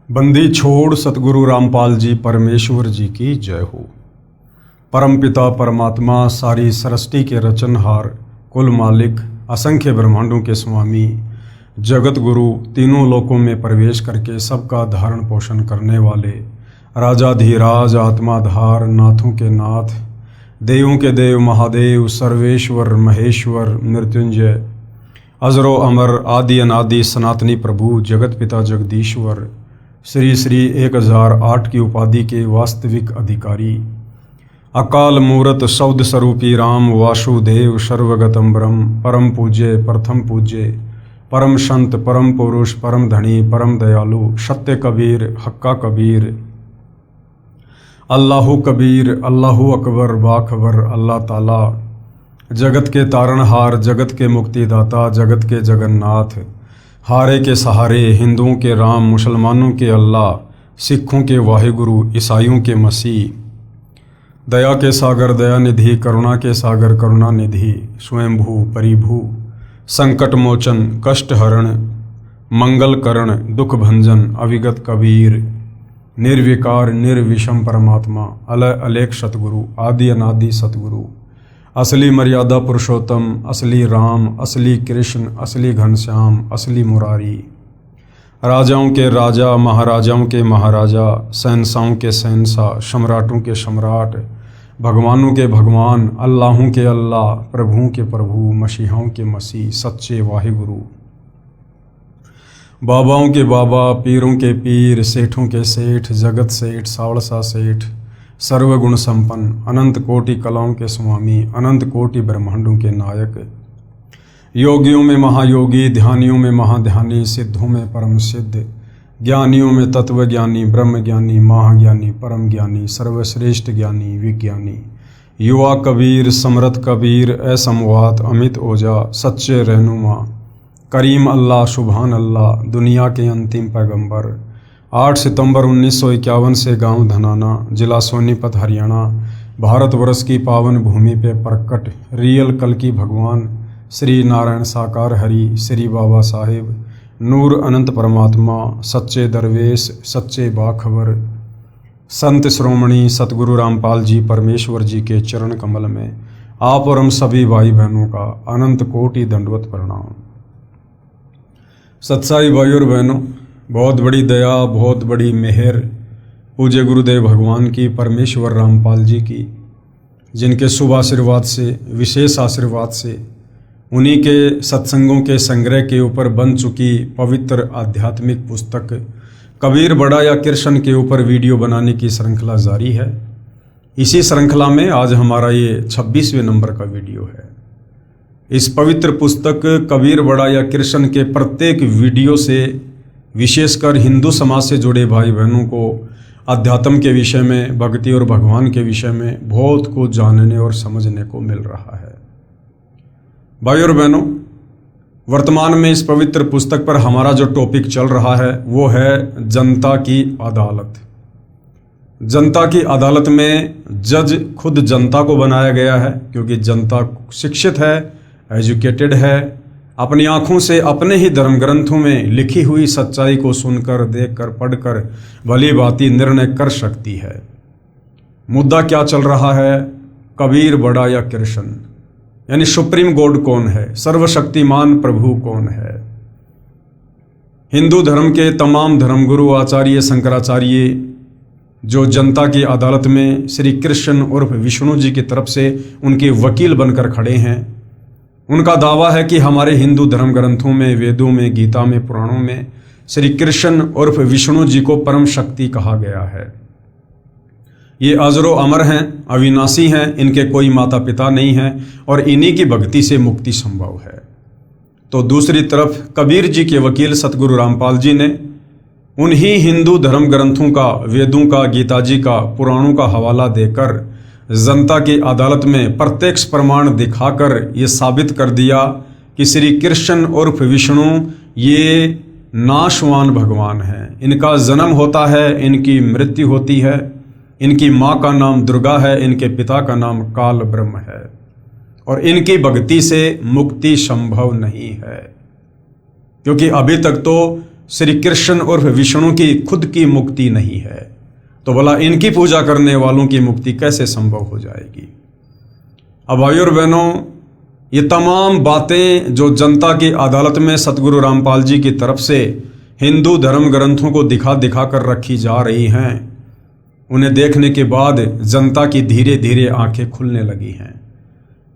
बंदी छोड़ सतगुरु रामपाल जी परमेश्वर जी की जय हो। परमपिता परमात्मा सारी सृष्टि के रचनहार, कुल मालिक, असंख्य ब्रह्मांडों के स्वामी, जगत गुरु, तीनों लोकों में प्रवेश करके सबका धारण पोषण करने वाले, राजाधिराज, आत्माधार, नाथों के नाथ, देवों के देव, महादेव, सर्वेश्वर, महेश्वर, मृत्युंजय, अजरो अमर, आदि अनादि, सनातनी प्रभु, जगत पिता जगदीश्वर, श्री श्री 1008 की उपाधि के वास्तविक अधिकारी, अकाल मूरत शब्द स्वरूपी राम वासुदेव, सर्वगतम ब्रह्म, परम पूज्य, प्रथम पूज्य, परम संत, परम पुरुष, परम धनी, परम दयालु, सत्य कबीर, हक्का कबीर, अल्लाहु कबीर, अल्लाहु अकबर, बाखबर, अल्लाह ताला, जगत के तारणहार, जगत के मुक्तिदाता, जगत के जगन्नाथ, हारे के सहारे, हिंदुओं के राम, मुसलमानों के अल्लाह, सिखों के वाहिगुरु, ईसाइयों के मसीह, दया के सागर दयानिधि, करुणा के सागर करुणानिधि, स्वयंभू परिभू, संकट मोचन, कष्ट हरण, मंगल करण, दुख भंजन, अविगत कबीर, निर्विकार निर्विषम परमात्मा, अलय अलेख सतगुरु, आदि अनादि सतगुरु, असली मर्यादा पुरुषोत्तम, असली राम, असली कृष्ण, असली घनश्याम, असली मुरारी, राजाओं के राजा, महाराजाओं के महाराजा, शहंशाहों के शहंशाह, सम्राटों के सम्राट, भगवानों के भगवान, अल्लाहों के अल्लाह, प्रभुओं के प्रभु, मसीहाओं के मसीह, सच्चे वाहिगुरु, बाबाओं के बाबा, पीरों के पीर, सेठों के सेठ, जगत सेठ, सावड़सा सेठ, सर्वगुण संपन्न, अनंत कोटि कलाओं के स्वामी, अनंत कोटि ब्रह्मांडों के नायक, योगियों में महायोगी, ध्यानियों में महाध्यानी, सिद्धों में परम सिद्ध, ज्ञानियों में तत्व ज्ञानी, ब्रह्म ज्ञानी, महाज्ञानी, परम ज्ञानी, सर्वश्रेष्ठ ज्ञानी, विज्ञानी, युवा कबीर, समरथ कबीर, असमवात, अमित ओजा, सच्चे रहनुमा, करीम अल्लाह, सुभान अल्लाह, दुनिया के अंतिम पैगंबर, 8 सितंबर 1951 से गांव धनाना, जिला सोनीपत, हरियाणा, भारतवर्ष की पावन भूमि पे प्रकट रियल कल की भगवान श्री नारायण साकार हरि, श्री बाबा साहेब, नूर अनंत परमात्मा, सच्चे दरवेश, सच्चे बाखबर, संत श्रोमणी सतगुरु रामपाल जी परमेश्वर जी के चरण कमल में आप और हम सभी भाई बहनों का अनंत कोटि दंडवत प्रणाम। सत्साई भाई और बहनों, बहुत बड़ी दया, बहुत बड़ी मेहर पूज्य गुरुदेव भगवान की, परमेश्वर रामपाल जी की, जिनके शुभ आशीर्वाद से, विशेष आशीर्वाद से, उन्हीं के सत्संगों के संग्रह के ऊपर बन चुकी पवित्र आध्यात्मिक पुस्तक कबीर बड़ा या कृष्ण के ऊपर वीडियो बनाने की श्रृंखला जारी है। इसी श्रृंखला में आज हमारा ये 26वें नंबर का वीडियो है। इस पवित्र पुस्तक कबीर बड़ा या कृष्ण के प्रत्येक वीडियो से विशेषकर हिंदू समाज से जुड़े भाई बहनों को अध्यात्म के विषय में, भक्ति और भगवान के विषय में बहुत कुछ जानने और समझने को मिल रहा है। भाई और बहनों, वर्तमान में इस पवित्र पुस्तक पर हमारा जो टॉपिक चल रहा है वो है जनता की अदालत। जनता की अदालत में जज खुद जनता को बनाया गया है, क्योंकि जनता शिक्षित है, एजुकेटेड है, अपनी आंखों से अपने ही धर्म ग्रंथों में लिखी हुई सच्चाई को सुनकर, देखकर, पढ़कर भली भांति निर्णय कर सकती है। मुद्दा क्या चल रहा है? कबीर बड़ा या कृष्ण, यानी सुप्रीम गॉड कौन है, सर्वशक्तिमान प्रभु कौन है। हिंदू धर्म के तमाम धर्मगुरु आचार्य शंकराचार्य जो जनता की अदालत में श्री कृष्ण उर्फ विष्णु जी की तरफ से उनके वकील बनकर खड़े हैं, उनका दावा है कि हमारे हिंदू धर्म ग्रंथों में, वेदों में, गीता में, पुराणों में श्री कृष्ण उर्फ विष्णु जी को परम शक्ति कहा गया है। ये अजरो अमर हैं, अविनाशी हैं, इनके कोई माता पिता नहीं हैं और इन्हीं की भक्ति से मुक्ति संभव है। तो दूसरी तरफ कबीर जी के वकील सतगुरु रामपाल जी ने उन्हीं हिंदू धर्म ग्रंथों का, वेदों का, गीता जी का, पुराणों का हवाला देकर जनता की अदालत में प्रत्यक्ष प्रमाण दिखाकर ये साबित कर दिया कि श्री कृष्ण उर्फ विष्णु ये नाशवान भगवान हैं। इनका जन्म होता है, इनकी मृत्यु होती है, इनकी माँ का नाम दुर्गा है, इनके पिता का नाम काल ब्रह्म है और इनकी भक्ति से मुक्ति संभव नहीं है। क्योंकि अभी तक तो श्री कृष्ण उर्फ विष्णु की खुद की मुक्ति नहीं है, तो भला इनकी पूजा करने वालों की मुक्ति कैसे संभव हो जाएगी। अब भाइयों और बहनों, ये तमाम बातें जो जनता की अदालत में सतगुरु रामपाल जी की तरफ से हिंदू धर्म ग्रंथों को दिखा दिखा कर रखी जा रही हैं, उन्हें देखने के बाद जनता की धीरे धीरे आंखें खुलने लगी हैं।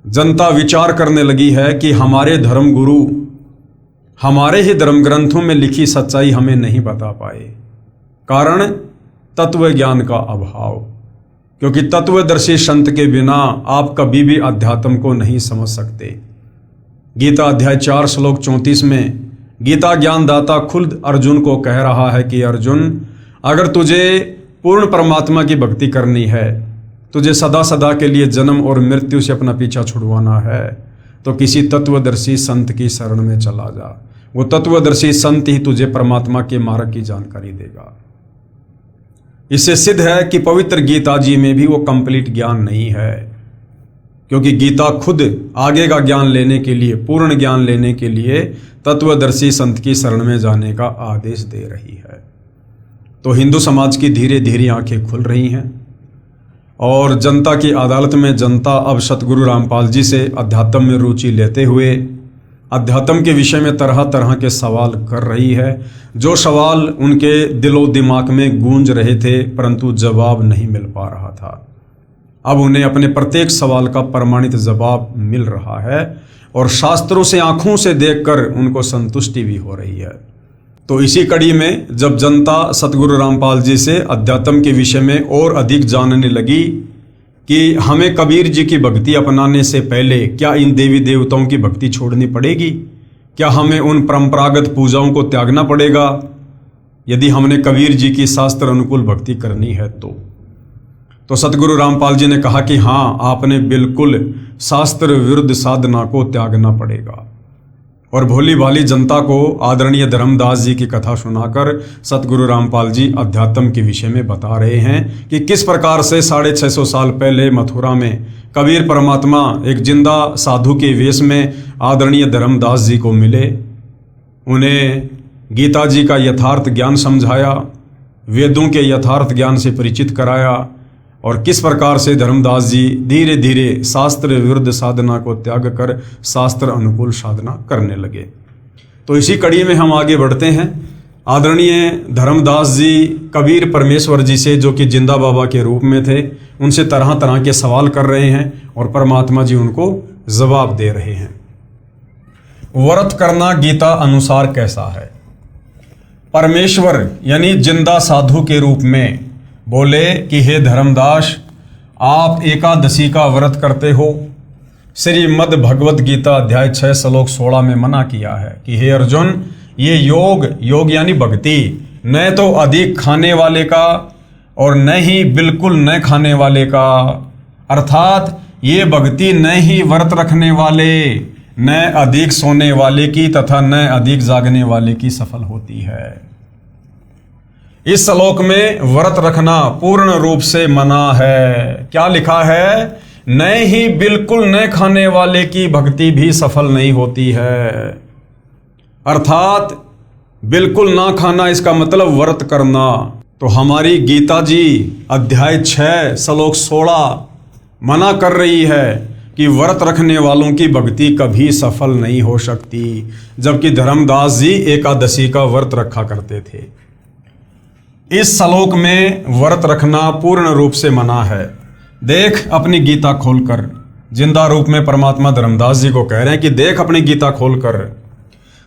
जनता विचार करने लगी है कि हमारे धर्म गुरु हमारे ही धर्म ग्रंथों में लिखी सच्चाई हमें नहीं बता पाए। कारण तत्व ज्ञान का अभाव, क्योंकि तत्वदर्शी संत के बिना आप कभी भी अध्यात्म को नहीं समझ सकते। गीता अध्याय 4 श्लोक 34 में गीता ज्ञानदाता खुद अर्जुन को कह रहा है कि अर्जुन, अगर तुझे पूर्ण परमात्मा की भक्ति करनी है, तुझे सदा सदा के लिए जन्म और मृत्यु से अपना पीछा छुड़वाना है, तो किसी तत्वदर्शी संत की शरण में चला जा। वो तत्वदर्शी संत ही तुझे परमात्मा के मार्ग की जानकारी देगा। इससे सिद्ध है कि पवित्र गीता जी में भी वो कंप्लीट ज्ञान नहीं है, क्योंकि गीता खुद आगे का ज्ञान लेने के लिए, पूर्ण ज्ञान लेने के लिए तत्वदर्शी संत की शरण में जाने का आदेश दे रही है। तो हिंदू समाज की धीरे धीरे आंखें खुल रही हैं और जनता की अदालत में जनता अब सतगुरु रामपाल जी से अध्यात्म में रुचि लेते हुए अध्यात्म के विषय में तरह तरह के सवाल कर रही है। जो सवाल उनके दिलो दिमाग में गूंज रहे थे, परंतु जवाब नहीं मिल पा रहा था, अब उन्हें अपने प्रत्येक सवाल का प्रमाणित जवाब मिल रहा है और शास्त्रों से आंखों से देखकर उनको संतुष्टि भी हो रही है। तो इसी कड़ी में जब जनता सतगुरु रामपाल जी से अध्यात्म के विषय में और अधिक जानने लगी कि हमें कबीर जी की भक्ति अपनाने से पहले क्या इन देवी देवताओं की भक्ति छोड़नी पड़ेगी, क्या हमें उन परंपरागत पूजाओं को त्यागना पड़ेगा यदि हमने कबीर जी की शास्त्र अनुकूल भक्ति करनी है। तो सतगुरु रामपाल जी ने कहा कि हाँ, आपने बिल्कुल शास्त्र विरुद्ध साधना को त्यागना पड़ेगा। और भोली भाली जनता को आदरणीय धर्मदास जी की कथा सुनाकर सतगुरु रामपाल जी अध्यात्म के विषय में बता रहे हैं कि किस प्रकार से 650 साल पहले मथुरा में कबीर परमात्मा एक जिंदा साधु के वेश में आदरणीय धर्मदास जी को मिले, उन्हें गीता जी का यथार्थ ज्ञान समझाया, वेदों के यथार्थ ज्ञान से परिचित कराया और किस प्रकार से धर्मदास जी धीरे धीरे शास्त्र विरुद्ध साधना को त्याग कर शास्त्र अनुकूल साधना करने लगे। तो इसी कड़ी में हम आगे बढ़ते हैं। आदरणीय धर्मदास जी कबीर परमेश्वर जी से, जो कि जिंदा बाबा के रूप में थे, उनसे तरह तरह के सवाल कर रहे हैं और परमात्मा जी उनको जवाब दे रहे हैं। व्रत करना गीता अनुसार कैसा है? परमेश्वर यानी जिंदा साधु के रूप में बोले कि हे धर्मदास, आप एकादशी का व्रत करते हो। श्रीमद् भगवत गीता अध्याय 6 श्लोक 16 में मना किया है कि हे अर्जुन, ये योग यानी भक्ति न तो अधिक खाने वाले का और न ही बिल्कुल न खाने वाले का, अर्थात ये भक्ति न ही व्रत रखने वाले, न अधिक सोने वाले की तथा न अधिक जागने वाले की सफल होती है। इस श्लोक में व्रत रखना पूर्ण रूप से मना है। क्या लिखा है? न ही बिल्कुल न खाने वाले की भक्ति भी सफल नहीं होती है। अर्थात बिल्कुल ना खाना, इसका मतलब व्रत करना। तो हमारी गीता जी अध्याय 6 श्लोक 16 मना कर रही है कि व्रत रखने वालों की भक्ति कभी सफल नहीं हो सकती, जबकि धर्मदास जी एकादशी का व्रत रखा करते थे। इस श्लोक में व्रत रखना पूर्ण रूप से मना है। देख अपनी गीता खोलकर, जिंदा रूप में परमात्मा धर्मदास जी को कह रहे हैं कि देख अपनी गीता खोलकर।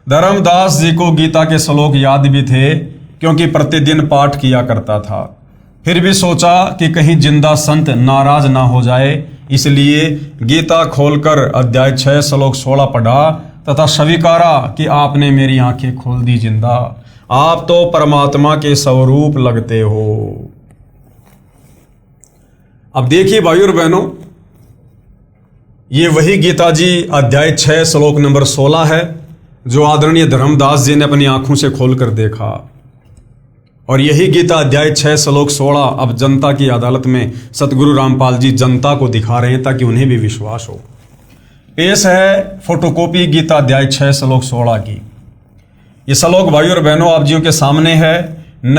धर्मदास जी को गीता के श्लोक याद भी थे, क्योंकि प्रतिदिन पाठ किया करता था। फिर भी सोचा कि कहीं जिंदा संत नाराज ना हो जाए, इसलिए गीता खोलकर अध्याय 6 श्लोक 16 पढ़ा तथा स्वीकारा कि आपने मेरी आंखें खोल दी जिंदा, आप तो परमात्मा के स्वरूप लगते हो। अब देखिए भाइयों और बहनों, ये वही गीता जी अध्याय 6 श्लोक नंबर 16 है जो आदरणीय धर्मदास जी ने अपनी आंखों से खोलकर देखा। और यही गीता अध्याय 6 श्लोक 16 अब जनता की अदालत में सतगुरु रामपाल जी जनता को दिखा रहे हैं ताकि उन्हें भी विश्वास हो। पेश है फोटोकॉपी गीता अध्याय 6 श्लोक 16 की। ये श्लोक भाई और बहनों आप जियों के सामने है। न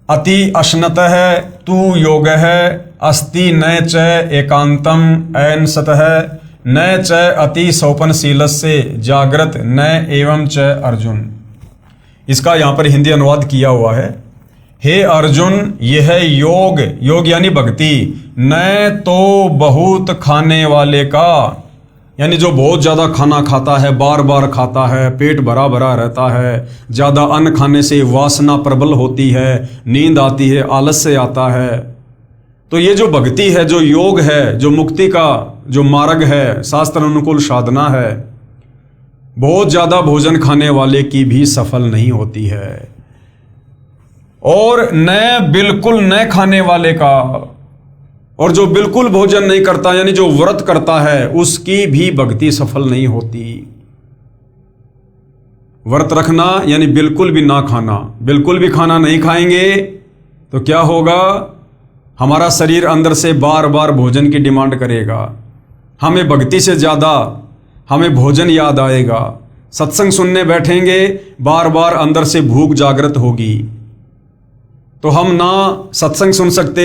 अति अश्नतः तू योग है अस्ति न च एकांतम ऐन सतः न च अति सौपनशीलस्य जागृत न एवं च अर्जुन। इसका यहाँ पर हिंदी अनुवाद किया हुआ है। हे अर्जुन, यह योग, योग यानी भक्ति, न तो बहुत खाने वाले का, यानी जो बहुत ज़्यादा खाना खाता है, बार बार खाता है, पेट भरा भरा रहता है, ज़्यादा अन्न खाने से वासना प्रबल होती है, नींद आती है, आलस्य आता है। तो ये जो भक्ति है, जो योग है, जो मुक्ति का जो मार्ग है, शास्त्र अनुकूल साधना है, बहुत ज़्यादा भोजन खाने वाले की भी सफल नहीं होती है। और न बिल्कुल न खाने वाले का, और जो बिल्कुल भोजन नहीं करता यानी जो व्रत करता है, उसकी भी भक्ति सफल नहीं होती। व्रत रखना यानी बिल्कुल भी ना खाना, बिल्कुल भी खाना नहीं खाएंगे तो क्या होगा, हमारा शरीर अंदर से बार बार भोजन की डिमांड करेगा। हमें भक्ति से ज़्यादा हमें भोजन याद आएगा। सत्संग सुनने बैठेंगे, बार बार अंदर से भूख जागृत होगी, तो हम ना सत्संग सुन सकते,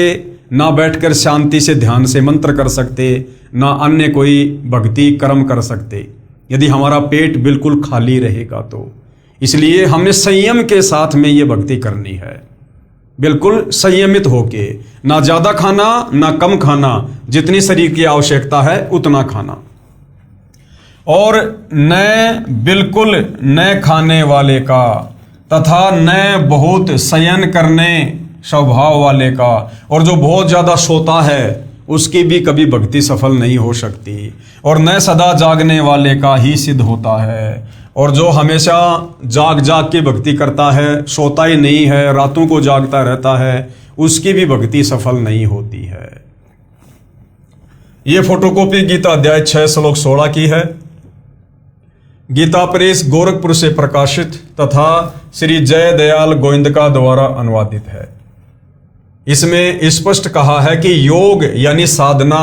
ना बैठकर शांति से ध्यान से मंत्र कर सकते, ना अन्य कोई भक्ति कर्म कर सकते, यदि हमारा पेट बिल्कुल खाली रहेगा तो। इसलिए हमने संयम के साथ में ये भक्ति करनी है, बिल्कुल संयमित होके, ना ज़्यादा खाना ना कम खाना, जितनी शरीर की आवश्यकता है उतना खाना। और न बिल्कुल न खाने वाले का तथा न बहुत शयन करने स्वभाव वाले का, और जो बहुत ज़्यादा सोता है उसकी भी कभी भक्ति सफल नहीं हो सकती। और न सदा जागने वाले का ही सिद्ध होता है, और जो हमेशा जाग जाग के भक्ति करता है, सोता ही नहीं है, रातों को जागता रहता है, उसकी भी भक्ति सफल नहीं होती है। ये फोटोकॉपी गीता अध्याय 6 श्लोक 16 की है। गीता प्रेस गोरखपुर से प्रकाशित तथा श्री जय दयाल गोविंदका द्वारा अनुवादित है। इसमें स्पष्ट कहा है कि योग यानी साधना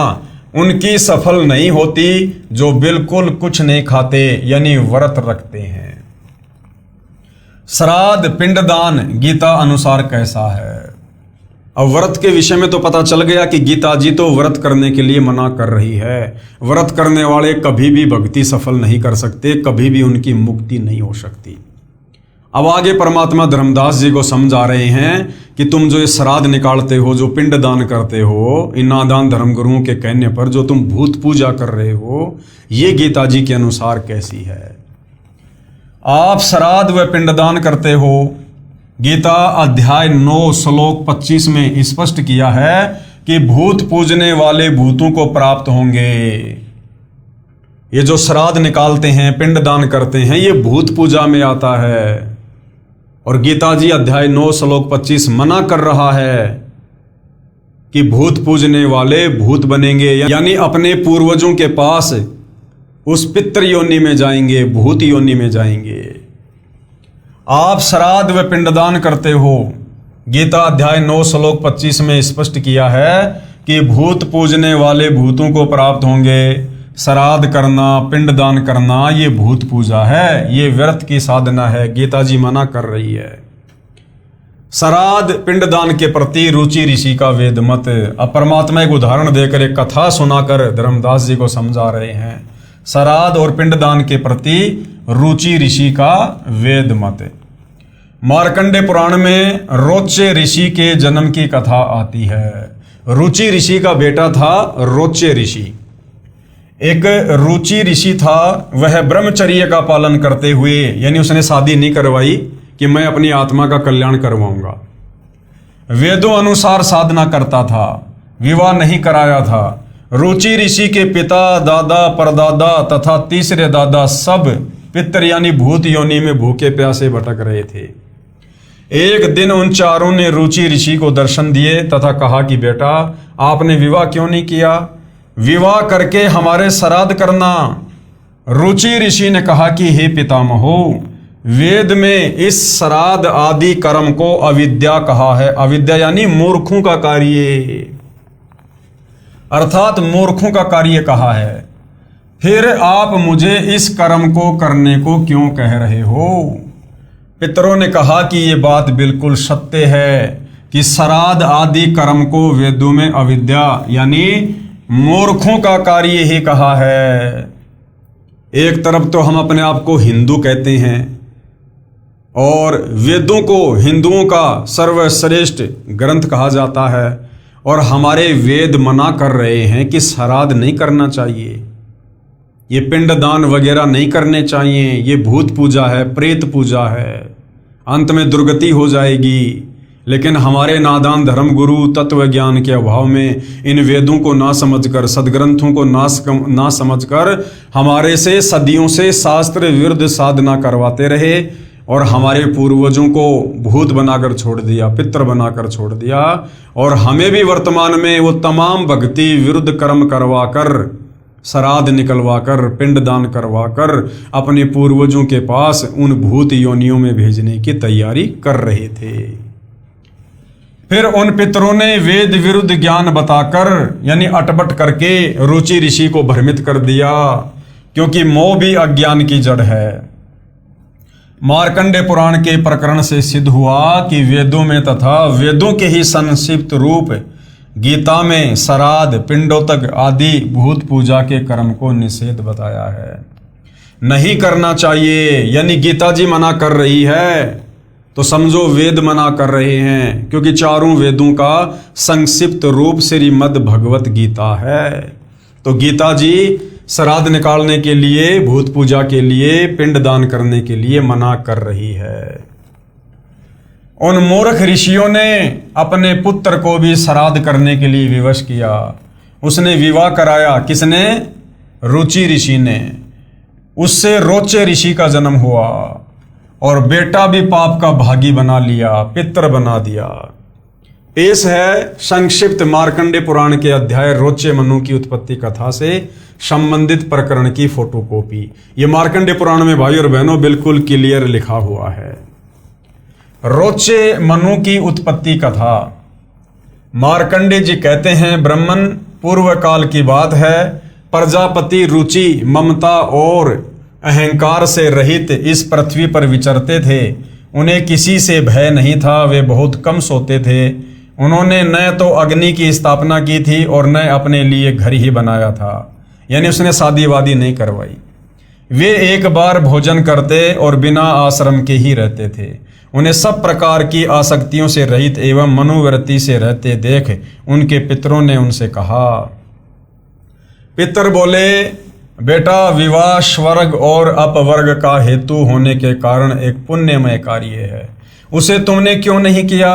उनकी सफल नहीं होती जो बिल्कुल कुछ नहीं खाते यानी व्रत रखते हैं। श्राद्ध पिंडदान गीता अनुसार कैसा है? अब व्रत के विषय में तो पता चल गया कि गीता जी तो व्रत करने के लिए मना कर रही है। व्रत करने वाले कभी भी भक्ति सफल नहीं कर सकते, कभी भी उनकी मुक्ति नहीं हो सकती। अब आगे परमात्मा धर्मदास जी को समझा रहे हैं कि तुम जो ये श्राद्ध निकालते हो, जो पिंड दान करते हो, इन नादान धर्म गुरुओं के कहने पर जो तुम भूत पूजा कर रहे हो, ये गीता जी के अनुसार कैसी है? आप श्राद्ध व पिंडदान करते हो, गीता अध्याय 9 श्लोक 25 में स्पष्ट किया है कि भूत पूजने वाले भूतों को प्राप्त होंगे। ये जो श्राद्ध निकालते हैं, पिंड दान करते हैं, ये भूत पूजा में आता है। और गीता जी अध्याय 9 श्लोक 25 मना कर रहा है कि भूत पूजने वाले भूत बनेंगे, यानी अपने पूर्वजों के पास उस पितृ योनि में जाएंगे, भूत योनि में जाएंगे। आप श्राद्ध व पिंडदान करते हो, गीता अध्याय 9 श्लोक 25 में स्पष्ट किया है कि भूत पूजने वाले भूतों को प्राप्त होंगे। श्राद्ध करना, पिंडदान करना, ये भूत पूजा है, ये व्यर्थ की साधना है, गीता जी मना कर रही है। श्राद्ध पिंडदान के प्रति रुचि ऋषि का वेद मत। अब परमात्मा एक उदाहरण देकर, एक कथा सुनाकर धर्मदास जी को समझा रहे हैं। श्राद्ध और पिंडदान के प्रति रुचि ऋषि का वेद मत। मार्कंडे पुराण में रोच्य ऋषि के जन्म की कथा आती है। रुचि ऋषि का बेटा था रोच्य ऋषि। एक रुचि ऋषि था, वह ब्रह्मचर्य का पालन करते हुए, यानी उसने शादी नहीं करवाई कि मैं अपनी आत्मा का कल्याण करवाऊंगा, वेदों अनुसार साधना करता था, विवाह नहीं कराया था। रुचि ऋषि के पिता, दादा, परदादा तथा तीसरे दादा सब पितृ यानी भूत योनि में भूखे प्यासे भटक रहे थे। एक दिन उन चारों ने रुचि ऋषि को दर्शन दिए तथा कहा कि बेटा, आपने विवाह क्यों नहीं किया? विवाह करके हमारे श्राद्ध करना। रुचि ऋषि ने कहा कि हे पितामहो, वेद में इस श्राद्ध आदि कर्म को अविद्या कहा है। अविद्या यानी मूर्खों का कार्य, अर्थात मूर्खों का कार्य कहा है। फिर आप मुझे इस कर्म को करने को क्यों कह रहे हो? पितरों ने कहा कि ये बात बिल्कुल सत्य है कि श्राद्ध आदि कर्म को वेदों में अविद्या यानी मूर्खों का कार्य ही कहा है। एक तरफ तो हम अपने आप को हिंदू कहते हैं और वेदों को हिंदुओं का सर्वश्रेष्ठ ग्रंथ कहा जाता है, और हमारे वेद मना कर रहे हैं कि श्राद्ध नहीं करना चाहिए, ये पिंडदान वगैरह नहीं करने चाहिए, ये भूत पूजा है, प्रेत पूजा है, अंत में दुर्गति हो जाएगी। लेकिन हमारे नादान धर्म गुरु तत्व ज्ञान के अभाव में इन वेदों को ना समझकर, सदग्रंथों को ना समझकर हमारे से सदियों से शास्त्र विरुद्ध साधना करवाते रहे और हमारे पूर्वजों को भूत बनाकर छोड़ दिया, पितर बनाकर छोड़ दिया, और हमें भी वर्तमान में वो तमाम भक्ति विरुद्ध कर्म करवाकर, श्राद्ध निकलवाकर, पिंडदान करवाकर अपने पूर्वजों के पास उन भूत योनियों में भेजने की तैयारी कर रहे थे। फिर उन पितरों ने वेद विरुद्ध ज्ञान बताकर यानी अटपट करके रुचि ऋषि को भ्रमित कर दिया, क्योंकि मोह भी अज्ञान की जड़ है। मार्कंडे पुराण के प्रकरण से सिद्ध हुआ कि वेदों में तथा वेदों के ही संक्षिप्त रूप गीता में श्राद्ध, पिंडोतक आदि भूत पूजा के कर्म को निषेध बताया है। नहीं करना चाहिए, यानी गीता जी मना कर रही है तो समझो वेद मना कर रहे हैं, क्योंकि चारों वेदों का संक्षिप्त रूप श्रीमद् भगवत गीता है। तो गीता जी श्राद्ध निकालने के लिए, भूत पूजा के लिए, पिंडदान करने के लिए मना कर रही है। उन मूर्ख ऋषियों ने अपने पुत्र को भी श्राद्ध करने के लिए विवश किया। उसने विवाह कराया, किसने? रुचि ऋषि ने। उससे रोचे ऋषि का जन्म हुआ और बेटा भी पाप का भागी बना लिया, पितर बना दिया। पेश है संक्षिप्त मार्कंडे पुराण के अध्याय रोचे मनु की उत्पत्ति कथा से संबंधित प्रकरण की फोटोकॉपी। ये मार्कंडे पुराण में भाई और बहनों बिल्कुल क्लियर लिखा हुआ है। रोचे मनु की उत्पत्ति कथा। मार्कंडे जी कहते हैं, ब्राह्मण पूर्व काल की बात है, प्रजापति रुचि, ममता और अहंकार से रहित इस पृथ्वी पर विचरते थे। उन्हें किसी से भय नहीं था, वे बहुत कम सोते थे। उन्होंने न तो अग्नि की स्थापना की थी और न अपने लिए घर ही बनाया था, यानी उसने शादी वादी नहीं करवाई। वे एक बार भोजन करते और बिना आश्रम के ही रहते थे। उन्हें सब प्रकार की आसक्तियों से रहित एवं मनोवृत्ति से रहते देख उनके पितरों ने उनसे कहा। पितर बोले, बेटा, विवाह स्वर्ग और अपवर्ग का हेतु होने के कारण एक पुण्यमय कार्य है, उसे तुमने क्यों नहीं किया?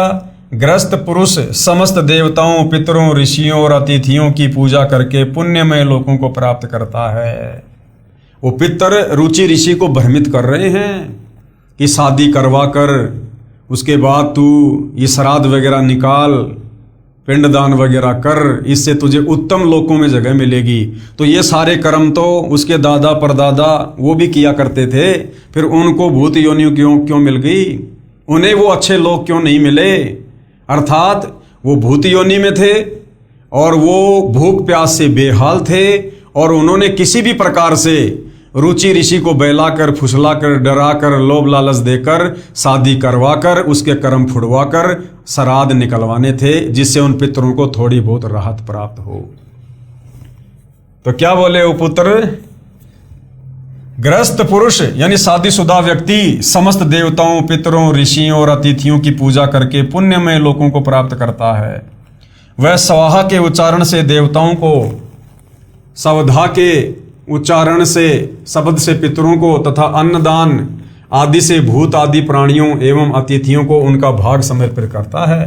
गृहस्थ पुरुष समस्त देवताओं, पितरों, ऋषियों और अतिथियों की पूजा करके पुण्यमय लोगों को प्राप्त करता है। वो पितर रुचि ऋषि को भ्रमित कर रहे हैं कि शादी करवा कर उसके बाद तू ये श्राद्ध वगैरह निकाल, पिंडदान वगैरह कर, इससे तुझे उत्तम लोकों में जगह मिलेगी। तो ये सारे कर्म तो उसके दादा परदादा वो भी किया करते थे, फिर उनको भूत योनियों क्यों मिल गई? उन्हें वो अच्छे लोग क्यों नहीं मिले? अर्थात वो भूत योनि में थे और वो भूख प्यास से बेहाल थे, और उन्होंने किसी भी प्रकार से रुचि ऋषि को बहलाकर, फुसलाकर, डराकर, लोभ लालच देकर, शादी करवाकर, उसके कर्म फुड़वाकर श्राद्ध निकलवाने थे, जिससे उन पितरों को थोड़ी बहुत राहत प्राप्त हो। तो क्या बोले वो पुत्र? गृहस्थ पुरुष यानी शादीशुदा व्यक्ति समस्त देवताओं, पितरों, ऋषियों और अतिथियों की पूजा करके पुण्यमय लोगों को प्राप्त करता है। वह स्वाहा के उच्चारण से देवताओं को, सवधा के उच्चारण से, शब्द से पितरों को तथा अन्नदान आदि से भूत आदि प्राणियों एवं अतिथियों को उनका भाग समर्पित करता है।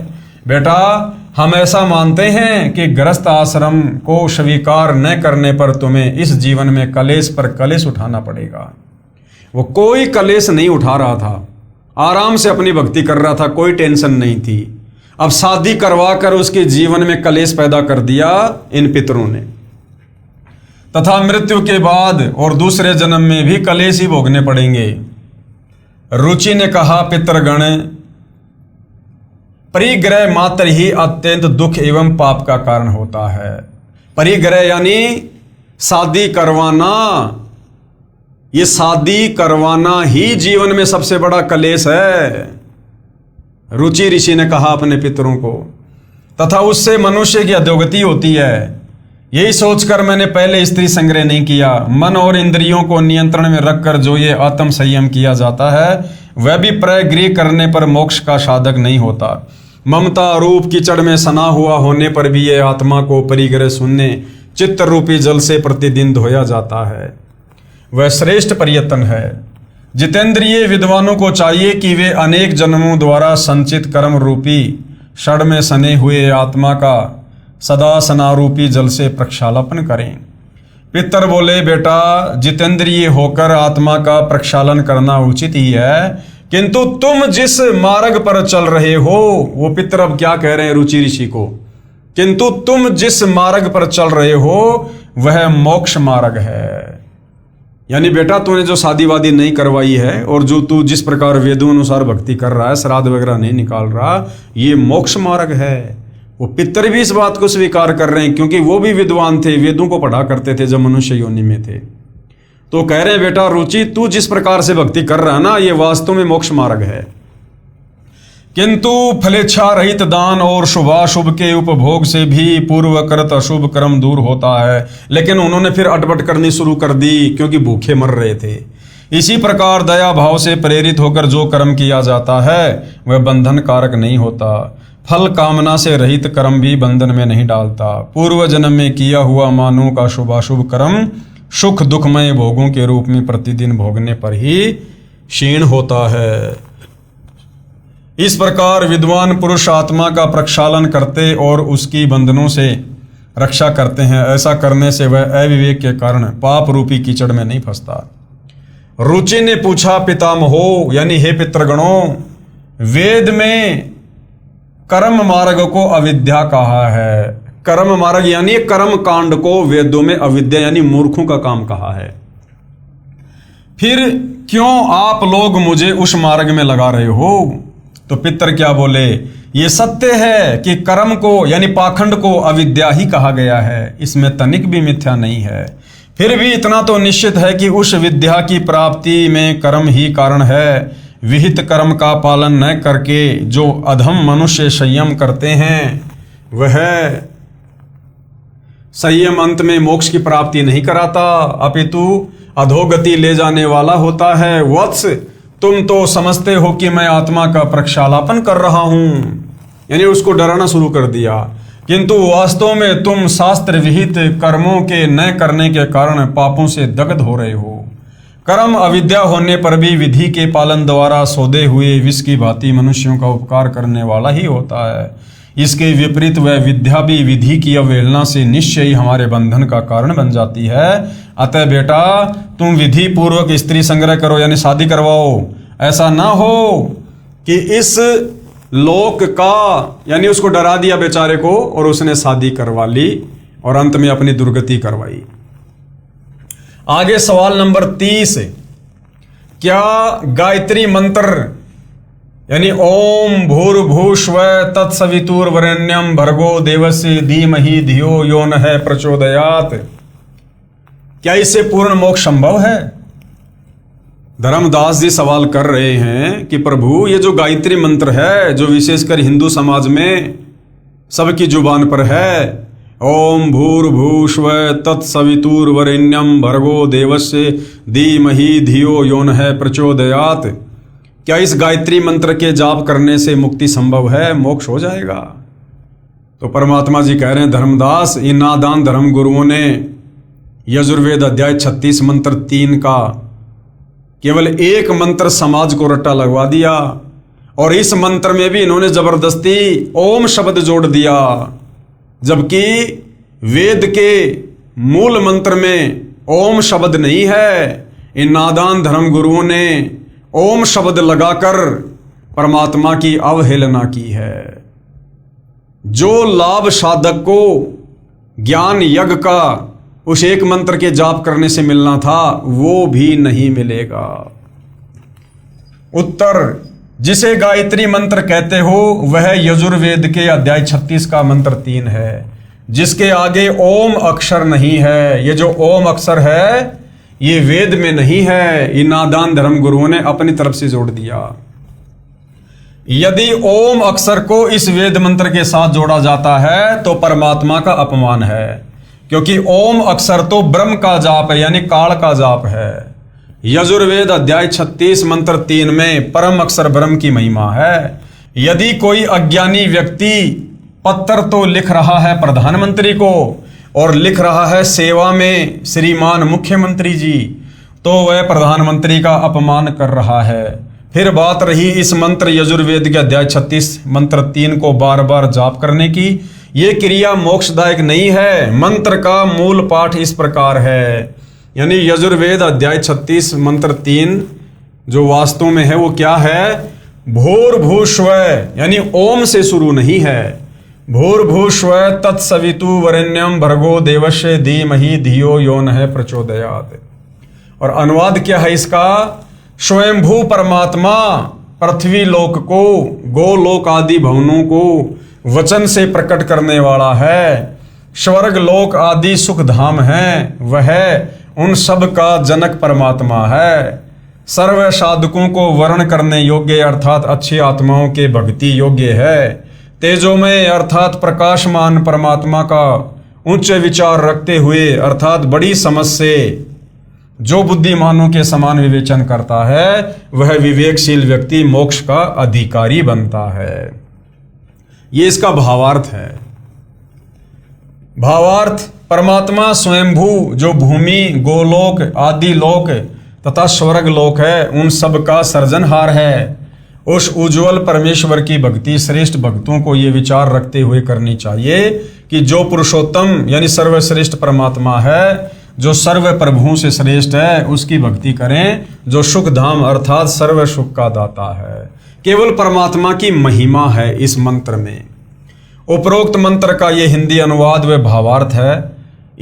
बेटा, हम ऐसा मानते हैं कि गृहस्थ आश्रम को स्वीकार न करने पर तुम्हें इस जीवन में कलेश पर कलेश उठाना पड़ेगा। वो कोई कलेश नहीं उठा रहा था, आराम से अपनी भक्ति कर रहा था, कोई टेंशन नहीं थी। अब शादी करवा कर उसके जीवन में कलेश पैदा कर दिया इन पितरों ने, तथा मृत्यु के बाद और दूसरे जन्म में भी कलेश ही भोगने पड़ेंगे। रुचि ने कहा, पितरगण, परिग्रह मात्र ही अत्यंत दुख एवं पाप का कारण होता है। परिग्रह यानी शादी करवाना, ये शादी करवाना ही जीवन में सबसे बड़ा कलेश है, रुचि ऋषि ने कहा अपने पितरों को। तथा उससे मनुष्य की अधोगति होती है। यही सोचकर मैंने पहले स्त्री संग्रह नहीं किया। मन और इंद्रियों को नियंत्रण में रखकर जो ये आत्म संयम किया जाता है वह भी प्रगृह करने पर मोक्ष का साधक नहीं होता। ममता रूप कीचड़ में सना हुआ होने पर भी ये आत्मा को परिग्रह शून्य चित्त रूपी जल से प्रतिदिन धोया जाता है। वह श्रेष्ठ प्रयत्न है। जितेंद्रिय विद्वानों को चाहिए कि वे अनेक जन्मों द्वारा संचित कर्म रूपी षड में सने हुए आत्मा का सदा सनारूपी जल से प्रक्षालन करें। पितर बोले, बेटा जितेंद्रिय होकर आत्मा का प्रक्षालन करना उचित ही है, किंतु तुम जिस मार्ग पर चल रहे हो, वो पितर अब क्या कह रहे हैं रुचि ऋषि को, किंतु तुम जिस मार्ग पर चल रहे हो वह मोक्ष मार्ग है। यानी बेटा तूने जो शादी वादी नहीं करवाई है और जो तू जिस प्रकार वेदों अनुसार भक्ति कर रहा है, श्राद्ध वगैरह नहीं निकाल रहा, ये मोक्ष मार्ग है। वो पितर भी इस बात को स्वीकार कर रहे हैं क्योंकि वो भी विद्वान थे, वेदों को पढ़ा करते थे जब मनुष्य योनि में थे। तो कह रहे हैं बेटा रुचि तू जिस प्रकार से भक्ति कर रहा है ना, ये वास्तव में मोक्ष मार्ग है। किंतु फलेच्छा रहित दान और शुभाशुभ के उपभोग से भी पूर्वकृत अशुभ कर्म दूर होता है। लेकिन उन्होंने फिर अटपट करनी शुरू कर दी क्योंकि भूखे मर रहे थे। इसी प्रकार दया भाव से प्रेरित होकर जो कर्म किया जाता है वह बंधन कारक नहीं होता। फल कामना से रहित कर्म भी बंधन में नहीं डालता। पूर्व जन्म में किया हुआ मानव का शुभाशुभ कर्म सुख दुखमय भोगों के रूप में प्रतिदिन भोगने पर ही क्षीण होता है। इस प्रकार विद्वान पुरुष आत्मा का प्रक्षालन करते और उसकी बंधनों से रक्षा करते हैं। ऐसा करने से वह अविवेक के कारण पाप रूपी कीचड़ में नहीं फंसता। रुचि ने पूछा, पितामहो यानी हे पितृगणों, वेद में कर्म मार्ग को अविद्या कहा है। कर्म मार्ग यानी कर्म कांड को वेदों में अविद्या यानी मूर्खों का काम कहा है। फिर क्यों आप लोग मुझे उस मार्ग में लगा रहे हो? तो पितर क्या बोले, ये सत्य है कि कर्म को यानी पाखंड को अविद्या ही कहा गया है, इसमें तनिक भी मिथ्या नहीं है। फिर भी इतना तो निश्चित है कि उस विद्या की प्राप्ति में कर्म ही कारण है। विहित कर्म का पालन न करके जो अधम मनुष्य संयम करते हैं वह संयम अंत में मोक्ष की प्राप्ति नहीं कराता, अपितु अधोगति ले जाने वाला होता है। वत्स, तुम तो समझते हो कि मैं आत्मा का प्रक्षालन कर रहा हूं, यानी उसको डराना शुरू कर दिया, किंतु वास्तव में तुम शास्त्र विहित कर्मों के न करने के कारण पापों से दग्ध हो रहे हो। कर्म अविद्या होने पर भी विधि के पालन द्वारा सौदे हुए विष की भांति मनुष्यों का उपकार करने वाला ही होता है। इसके विपरीत वह विद्या भी विधि की अवहेलना से निश्चय ही हमारे बंधन का कारण बन जाती है। अतः बेटा तुम विधि पूर्वक स्त्री संग्रह करो यानी शादी करवाओ। ऐसा ना हो कि इस लोक का, यानी उसको डरा दिया बेचारे को और उसने शादी करवा ली और अंत में अपनी दुर्गति करवाई। आगे सवाल नंबर 30, क्या गायत्री मंत्र यानी ओम भूर्भुवस्सुवः तत्सवितुर्वरेण्यं भर्गो देवस्य धीमहि धियो यो नः प्रचोदयात्, क्या इससे पूर्ण मोक्ष संभव है? धर्मदास जी सवाल कर रहे हैं कि प्रभु ये जो गायत्री मंत्र है जो विशेषकर हिंदू समाज में सबकी जुबान पर है, ओम भूर्भुवस्सुवः तत्सवितुर्वरेण्यं भर्गो देवस्य धीमहि धियो यो नः प्रचोदयात्, क्या इस गायत्री मंत्र के जाप करने से मुक्ति संभव है, मोक्ष हो जाएगा? तो परमात्मा जी कह रहे हैं, धर्मदास इन नादान धर्म गुरुओं ने यजुर्वेद अध्याय 36 मंत्र 3 का केवल एक मंत्र समाज को रट्टा लगवा दिया और इस मंत्र में भी इन्होंने जबरदस्ती ओम शब्द जोड़ दिया, जबकि वेद के मूल मंत्र में ओम शब्द नहीं है। इन नादान धर्म गुरुओं ने ओम शब्द लगाकर परमात्मा की अवहेलना की है। जो लाभ साधक को ज्ञान यज्ञ का उस एक मंत्र के जाप करने से मिलना था वो भी नहीं मिलेगा। उत्तर, जिसे गायत्री मंत्र कहते हो वह यजुर्वेद के अध्याय 36 का मंत्र 3 है। जिसके आगे ओम अक्षर नहीं है। ये जो ओम अक्षर है ये वेद में नहीं है, ये नादान धर्म गुरुओं ने अपनी तरफ से जोड़ दिया। यदि ओम अक्षर को इस वेद मंत्र के साथ जोड़ा जाता है तो परमात्मा का अपमान है, क्योंकि ओम अक्षर तो ब्रह्म का जाप है, यानी काल का जाप है। यजुर्वेद अध्याय 36 मंत्र 3 में परम अक्षर ब्रह्म की महिमा है। यदि कोई अज्ञानी व्यक्ति पत्र तो लिख रहा है प्रधानमंत्री को और लिख रहा है सेवा में श्रीमान मुख्यमंत्री जी, तो वह प्रधानमंत्री का अपमान कर रहा है। फिर बात रही इस मंत्र यजुर्वेद के अध्याय 36 मंत्र 3 को बार बार जाप करने की, ये क्रिया मोक्षदायक नहीं है। मंत्र का मूल पाठ इस प्रकार है, यानी यजुर्वेद अध्याय 36 मंत्र 3 जो वास्तव में है वो क्या है? भूर्भुस्व, यानी ओम से शुरू नहीं है। भूर्भुस्व तत्सवितु वरेण्यम भर्गो देवस्य धीमहि धियो यो नः प्रचोदयात्। और अनुवाद क्या है इसका? स्वयंभू परमात्मा पृथ्वी लोक को, गोलोक आदि भवनों को वचन से प्रकट करने वाला है। स्वर्ग लोक आदि सुख धाम है, वह उन सब का जनक परमात्मा है। सर्व साधकों को वर्ण करने योग्य अर्थात अच्छी आत्माओं के भक्ति योग्य है। तेजोमय अर्थात प्रकाशमान परमात्मा का उच्च विचार रखते हुए अर्थात बड़ी समझ से जो बुद्धिमानों के समान विवेचन करता है, वह विवेकशील व्यक्ति मोक्ष का अधिकारी बनता है। ये इसका भावार्थ है। भावार्थ, परमात्मा स्वयंभू जो भूमि, गोलोक आदि लोक तथा स्वर्ग लोक है, उन सब का सृजनहार है। उस उज्ज्वल परमेश्वर की भक्ति श्रेष्ठ भक्तों को ये विचार रखते हुए करनी चाहिए कि जो पुरुषोत्तम यानी सर्वश्रेष्ठ परमात्मा है, जो सर्व प्रभुओं से श्रेष्ठ है, उसकी भक्ति करें, जो सुख धाम अर्थात सर्व सुख का दाता है। केवल परमात्मा की महिमा है इस मंत्र में। उपरोक्त मंत्र का ये हिंदी अनुवाद व भावार्थ है।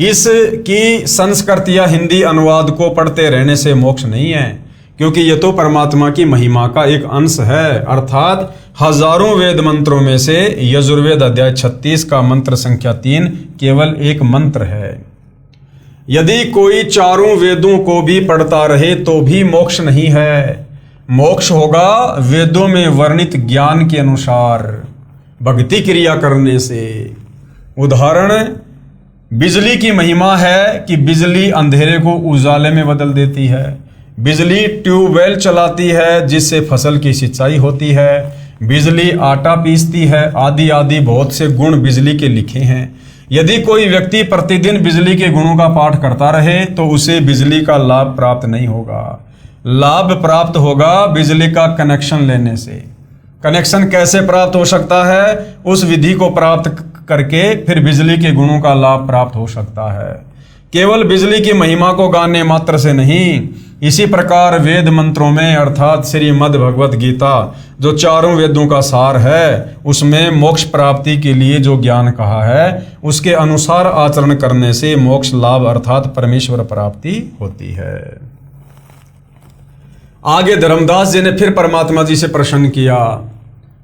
इसकी संस्कृत या हिंदी अनुवाद को पढ़ते रहने से मोक्ष नहीं है, क्योंकि यह तो परमात्मा की महिमा का एक अंश है। अर्थात हजारों वेद मंत्रों में से यजुर्वेद अध्याय 36 का मंत्र संख्या 3 केवल एक मंत्र है। यदि कोई चारों वेदों को भी पढ़ता रहे तो भी मोक्ष नहीं है। मोक्ष होगा वेदों में वर्णित ज्ञान के अनुसार भक्ति क्रिया करने से। उदाहरण, बिजली की महिमा है कि बिजली अंधेरे को उजाले में बदल देती है। बिजली ट्यूबवेल चलाती है जिससे फसल की सिंचाई होती है। बिजली आटा पीसती है, आदि आदि बहुत से गुण बिजली के लिखे हैं। यदि कोई व्यक्ति प्रतिदिन बिजली के गुणों का पाठ करता रहे तो उसे बिजली का लाभ प्राप्त नहीं होगा। लाभ प्राप्त होगा बिजली का कनेक्शन लेने से। कनेक्शन कैसे प्राप्त हो सकता है? उस विधि को प्राप्त करके फिर बिजली के गुणों का लाभ प्राप्त हो सकता है। केवल बिजली की महिमा को गाने मात्र से नहीं, इसी प्रकार वेद मंत्रों में अर्थात श्रीमद् भगवत गीता जो चारों वेदों का सार है, उसमें मोक्ष प्राप्ति के लिए जो ज्ञान कहा है, उसके अनुसार आचरण करने से मोक्ष लाभ अर्थात परमेश्वर प्राप्ति होती है। आगे धर्मदास जी ने फिर परमात्मा जी से प्रश्न किया।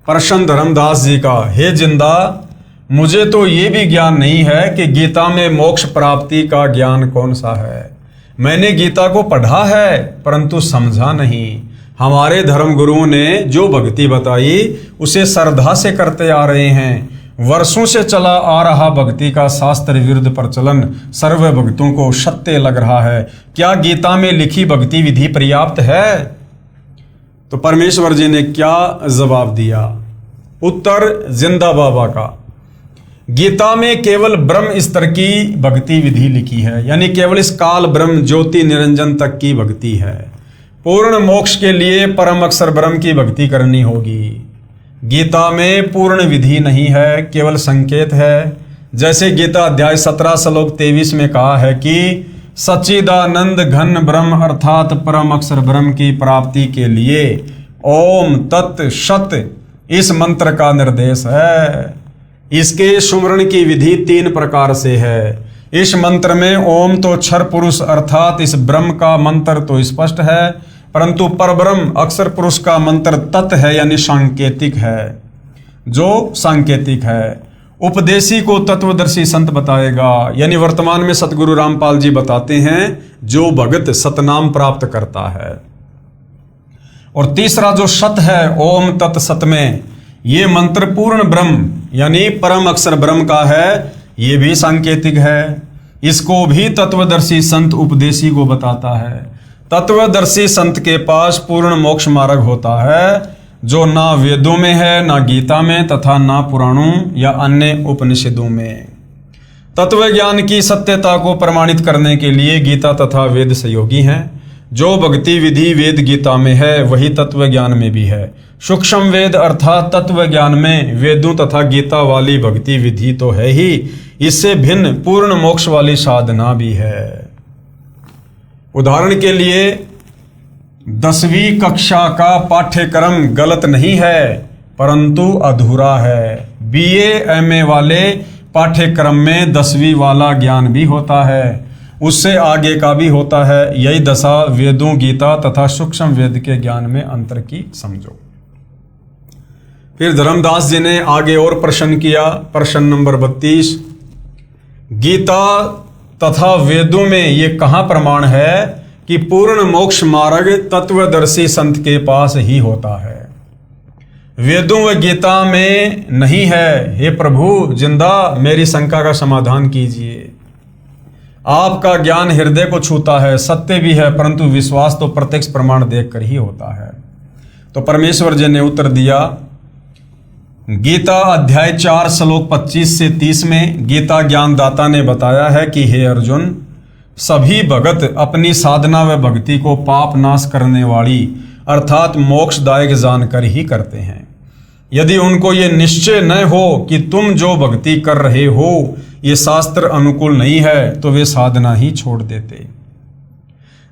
प्रश्न धर्मदास जी का, हे जिंदा, मुझे तो ये भी ज्ञान नहीं है कि गीता में मोक्ष प्राप्ति का ज्ञान कौन सा है। मैंने गीता को पढ़ा है परंतु समझा नहीं। हमारे धर्म गुरुओं ने जो भक्ति बताई उसे श्रद्धा से करते आ रहे हैं। वर्षों से चला आ रहा भक्ति का शास्त्र विरुद्ध प्रचलन सर्व भक्तों को सत्य लग रहा है। क्या गीता में लिखी भक्ति विधि पर्याप्त है? तो परमेश्वर जी ने क्या जवाब दिया? उत्तर जिंदा बाबा का, गीता में केवल ब्रह्म स्तर की भक्ति विधि लिखी है, यानी केवल इस काल ब्रह्म ज्योति निरंजन तक की भक्ति है। पूर्ण मोक्ष के लिए परम अक्षर ब्रह्म की भक्ति करनी होगी। गीता में पूर्ण विधि नहीं है, केवल संकेत है। जैसे गीता अध्याय 17 श्लोक 23 में कहा है कि सच्चिदानंद घन ब्रह्म अर्थात परम अक्षर ब्रह्म की प्राप्ति के लिए ओम तत् सत इस मंत्र का निर्देश है। इसके सुमरण की विधि 3 प्रकार से है। इस मंत्र में ओम तो क्षर पुरुष अर्थात इस ब्रह्म का मंत्र तो स्पष्ट है, परंतु परब्रह्म अक्षर पुरुष का मंत्र तत् है, यानी सांकेतिक है, जो सांकेतिक है। उपदेशी को तत्वदर्शी संत बताएगा। यानी वर्तमान में सतगुरु रामपाल जी बताते हैं जो भगत सतनाम प्राप्त करता है। और तीसरा जो सत है ओम तत् सत में, ये मंत्र पूर्ण ब्रह्म यानी परम अक्षर ब्रह्म का है, ये भी सांकेतिक है। इसको भी तत्वदर्शी संत उपदेशी को बताता है। तत्वदर्शी संत के पास पूर्ण मोक्ष मार्ग होता है जो ना वेदों में है, ना गीता में, तथा ना पुराणों या अन्य उपनिषदों में। तत्व ज्ञान की सत्यता को प्रमाणित करने के लिए गीता तथा वेद सहयोगी हैं। जो भक्ति विधि वेद गीता में है वही तत्व ज्ञान में भी है। सूक्ष्म वेद अर्थात तत्व ज्ञान में वेदों तथा गीता वाली भक्ति विधि तो है ही, इससे भिन्न पूर्ण मोक्ष वाली साधना भी है। उदाहरण के लिए 10वीं कक्षा का पाठ्यक्रम गलत नहीं है परंतु अधूरा है। BA MA वाले पाठ्यक्रम में 10वीं वाला ज्ञान भी होता है, उससे आगे का भी होता है। यही दशा वेदों गीता तथा सूक्ष्म वेद के ज्ञान में अंतर की समझो। फिर धर्मदास जी ने आगे और प्रश्न किया, प्रश्न नंबर 32, गीता तथा वेदों में ये कहाँ प्रमाण है कि पूर्ण मोक्ष मार्ग तत्वदर्शी संत के पास ही होता है? वेदों व गीता में नहीं है। हे प्रभु जिंदा मेरी शंका का समाधान कीजिए। आपका ज्ञान हृदय को छूता है, सत्य भी है, परंतु विश्वास तो प्रत्यक्ष प्रमाण देखकर ही होता है। तो परमेश्वर जी ने उत्तर दिया, गीता अध्याय 4 श्लोक 25 से 30 में गीता ज्ञानदाता ने बताया है कि हे अर्जुन, सभी भगत अपनी साधना व भक्ति को पाप नाश करने वाली अर्थात मोक्षदायक जानकर ही करते हैं। यदि उनको ये निश्चय न हो कि तुम जो भक्ति कर रहे हो ये शास्त्र अनुकूल नहीं है तो वे साधना ही छोड़ देते।